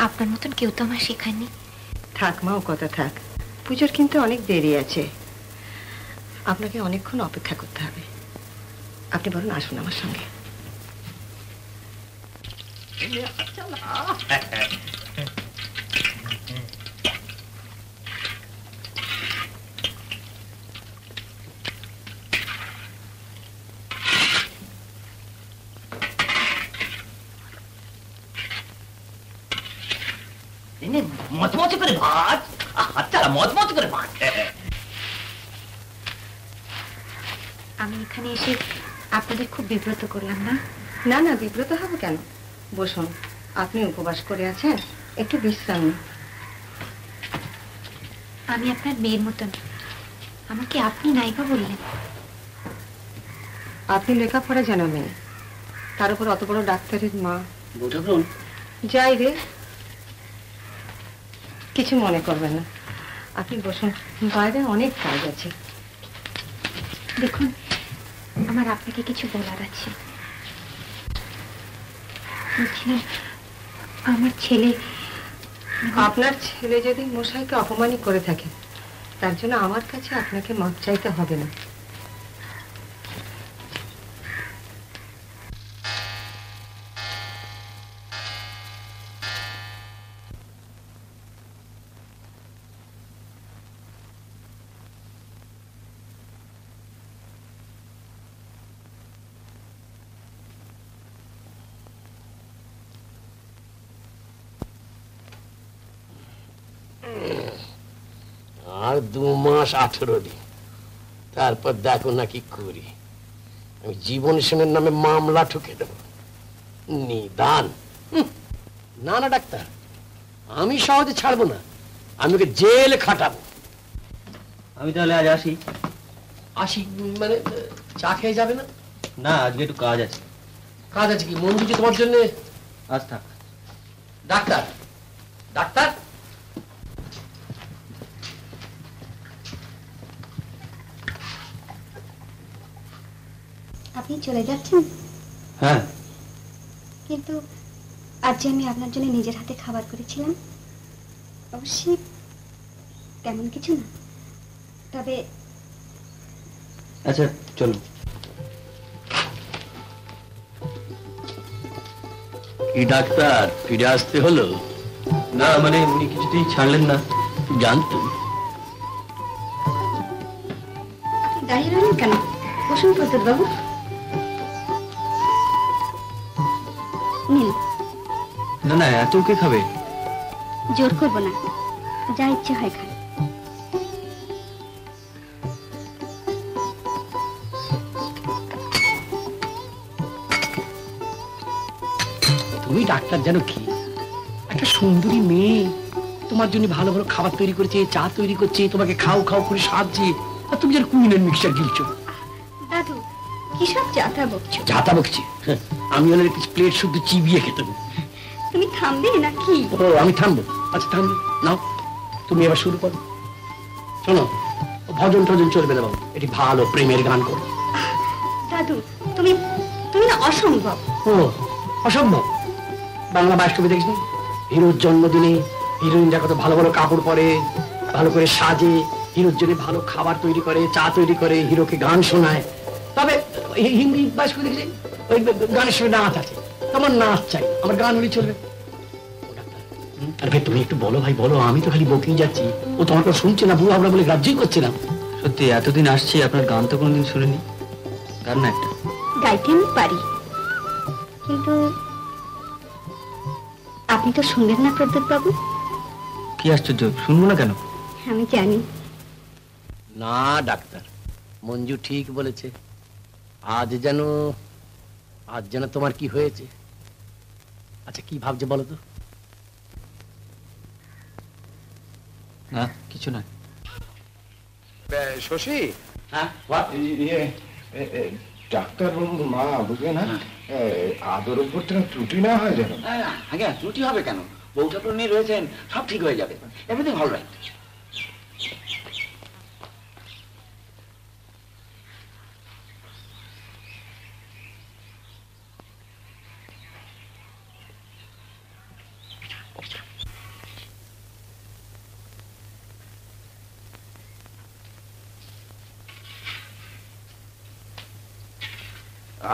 আপনার মতন কেউ তো আমার শেখায়নি। থাক মা, ও কথা থাক। পুজোর কিন্তু অনেক দেরি আছে, আপনাকে অনেকক্ষণ অপেক্ষা করতে হবে। আপনি বরং আসুন আমার সঙ্গে। মচমচে করে ভাত, আচ্ছা মচমচে করে ভাত। আমি এখানে এসে আপনাদের খুব বিব্রত করলাম না? না না, বিব্রত হবো কেন? বসুন, আপনি উপবাস করে আছেন, একটু বিশ্রাম নিন। আমি আপনার মেয়ের মতন, আমাকে আপনি নায়িকা বললেন। আপনি লেখাপড়া জানা মেয়ে, তার উপর অত বড় ডাক্তারের মা। বৌঠাকুরন, যাই রে, কিছু মনে করবেন না, আপনি বসুন, বাইরে অনেক কাজ আছে। দেখুন, আমার আপনাকে কিছু বলার আছে। বলছিলাম, আমার ছেলে। আপনার ছেলে যদি মশাইকে অপমানই করে থাকে, তার জন্য আমার কাছে আপনাকে মাপ চাইতে হবে না। আর 2 মাস 18 দিন, তারপর দেখো না কি করি। আমি জীবন সেনের নামে মামলা ঠুকে দেব। নিদান? না না ডাক্তার, আমি সহজে ছাড়বো না, আমি ওকে জেলে খাটাবো। আমি তাহলে আজ আসি। আসি মানে চা খেয়ে যাবে না? না, আজকে একটু কাজ আছে। কাজ আছে কি? মঞ্জু কি তোমার জন্য? আজ থাক। ডাক্তার, ডাক্তার, আপনি চলে যাচ্ছেন? হ্যাঁ। কিন্তু আজ যে আমি আপনার জন্য নিজের হাতে খাবার করেছিলাম, অবশ্যই তেমন কিছু না, তবে আচ্ছা চলো। কি ডাক্তার, ফিরে আসতে হলো? না মানে উনি কিছুতেই ছাড়লেন না। জানতুম। আপনি দাঁড়িয়ে রইলেন কেন? বসুন প্রদ্যোৎ বাবু। নিন। না না, এত কে খাবে? জোর করবো না, যা ইচ্ছে হয় খান। তুমি ডাক্তার জানো কি, একটা সুন্দরী মেয়ে তোমার জন্য ভালো ভালো খাবার তৈরি করেছে, চা তৈরি করছে, তোমাকে খাও খাও করে সাজছে, আর তুমি যেন কুইনের মিক্সচার গিলছো। দাদু, কিসব যাতা বকছো? যাতা বকছি? আমি ওনার কিছু প্লেট শুদ্ধ চিবিয়ে খেতাম। তুমি থামবে নাকি? ও আমি থামবো? আচ্ছা থামবো। নাও তুমি এবার শুরু করো। শোনো, ভজন টজন চলবে না বাবু, এটি ভালো প্রেমের গান করো। দাদু, তুমি তুমি না অসম্ভব। ও অসম্ভব? বাংলা বাস্তবে দেখিস না, হিরোর জন্মদিনে হিরোইনরা কত ভালো ভালো কাপড় পরে, ভালো করে সাজে, হিরোর জন্য ভালো খাবার তৈরি করে, চা তৈরি করে, হিরোকে গান শোনায়। তবে হিন্দি বাস্তবে দেখছি ওই গানের সঙ্গে নাচ আছে, আমার নাচ চাই, আমার গান হলে চলবে। আরে ভাই তুমি একটু বলো, ভাই বলো, আমি তো খালি বকেই যাচ্ছি, ও তোমার কথা শুনছে না, বুড়ো আমরা বলে গ্রাহ্যই করছে না। সত্যি এতদিন আসছি, আপনার গান তো কোনোদিন শুনিনি। গান না একটা গাইতে আমি পারি, কিন্তু আপনি তো শুনবেন না প্রদ্যোৎ বাবু। কি আশ্চর্য, শুনবো না কেন? আমি জানি। না ডাক্তার, মঞ্জু ঠিক বলেছে, আজ যেন তোমার কি হয়েছে। আচ্ছা কি ভাবছে বলো তো? না কিছু না। শশী, হ্যাঁ ডাক্তার বাবুর মা বুঝবে না, আদর উপর থেকে ত্রুটি না হয় যেন। আগে ত্রুটি হবে কেন? বৌঠাকুর নিয়ে রয়েছেন, সব ঠিক হয়ে যাবে, এভরিথিং অল রাইট।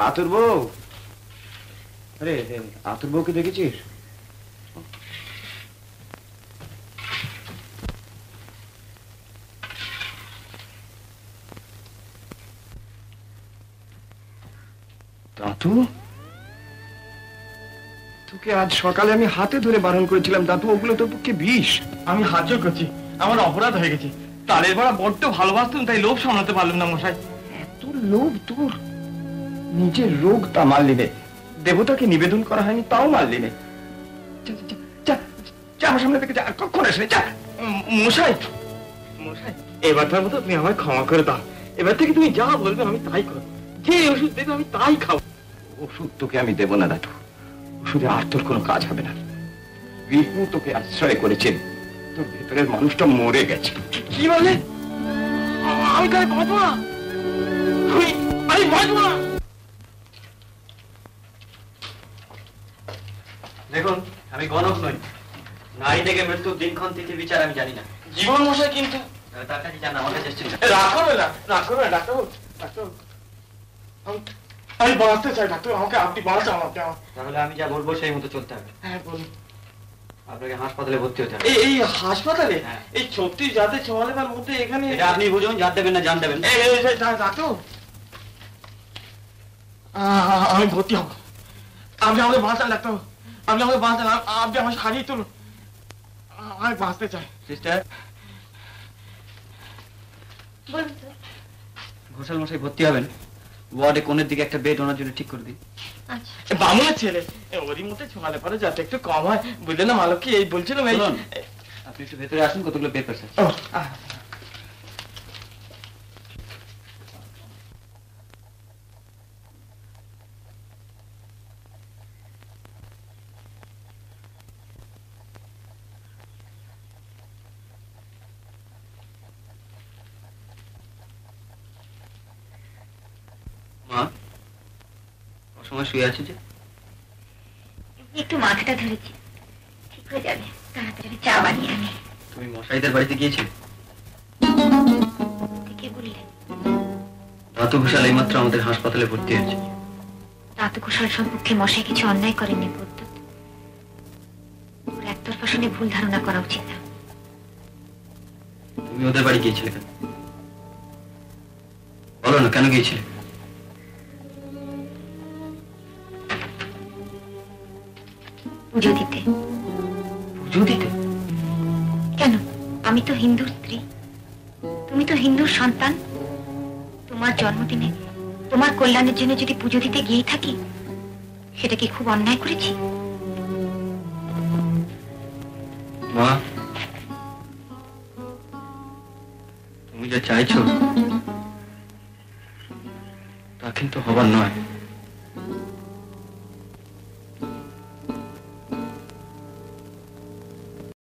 আতুর বউ, আরে আতুর বউকে দেখেছিস? দাদু, তোকে তোকে আজ সকালে আমি হাতে ধরে বারণ করেছিলাম দাদু, ওগুলো তোর পক্ষে বিষ। আমি হাত জোর করছি, আমার অপরাধ হয়ে গেছে। তালের বড়া বড্ড ভালোবাসতুন, তাই লোভ সামলাতে পারলাম না মশাই। এত লোভ তোর, নিজের রোগ তা মারলি নে, দেবতাকে নিবেদন করা হয়নি তাও মারলি নে। আমার সামনে থেকে যা, কখন আসলে যা। মশাই মশাই, এবারটার মতো তুমি আমায় ক্ষমা করে দাও। এবার থেকে তুমি যা বলবে আমি তাই করবো, যে ওষুধ দেবে আমি তাই খাবো। ওষুধ তোকে আমি দেবো না দাদু, ওষুধে আর তোর কোনো কাজ হবে না। বিহু তোকে আশ্রয় করেছেন, তোর ভেতরের মানুষটা মরে গেছে। কি বলে? আমি তাই বাঁচবো না, আমি বাঁচবো না। দেখুন, আমি গণক নই, নারী থেকে মৃত্যুর দিনক্ষণ তিথি বিচার আমি জানি না। জীবন মশাই কিন্তু তার কাছে জানা আমার কাছে এসেছিল। রাগ করবে না, রাগ করবে না ডাক্তারবাবু। ডাক্তারবাবু, আমি বাঁচতে চাই ডাক্তার, আমাকে আপনি বাঁচান। আমাকে তাহলে আমি যা বলবো সেই মতো চলতে হবে। হ্যাঁ বলুন। আপনাকে হাসপাতালে ভর্তি হতে হবে। এই হাসপাতালে? এই 36 জাতের চোয়ালের মধ্যে এখানে? এটা আপনি বুঝুন, জান দেবেন না জান দেবেন। ডাক্তার, আমি ভর্তি হব। আপনি আমাকে বাঁচান ডাক্তার, আপনি আমাকে বাঁচান, আপনি আমার সারিয়ে তুলুন, আমি বাঁচতে চাই। সিস্টার, ঘোষাল মশাই ভর্তি হবেন, ওয়ার্ডে কোণের দিকে একটা বেড ওনার জন্য ঠিক করে দিই। বামুনের ছেলে, ওরই মধ্যে ছোঁয়ালে পরে যাতে একটু কম হয়, বুঝলে না মালকী? এই বলছিলাম। আপনি একটু ভেতরে আসুন, কতগুলো পেপারস আছে। মা, অসময় শুয়ে আছে যে? একটু মাথাটা ধরেছি, ঠিক হয়ে যাবে। তাড়াতাড়ি চা বানিয়ে আনি। তুমি মশাইদের বাড়িতে গিয়েছিলে? কে বললে? দাতু ঘোষাল এইমাত্র আমাদের হাসপাতালে ভর্তি হয়েছে। দাতু ঘোষাল সম্পর্কে মশাই কিছু অন্যায় করেননি প্রদ্যুৎ। ওর একতরফা শুনে ভুল ধারণা করা উচিত না। তুমি ওদের বাড়ি গিয়েছিলে কেন? বলো না, কেন গিয়েছিলে? পুজো দিতে। পুজো দিতে? কেন? আমি তো হিন্দুর স্ত্রী, তুমি তো হিন্দুর সন্তান। তোমার জন্মদিনে তোমার কল্যাণের জন্য যদি পুজো দিতে গিয়েই থাকি, সেটা কি খুব অন্যায় করেছি? মা, তুমি যা চাইছো তা কিন্তু হবার নয়।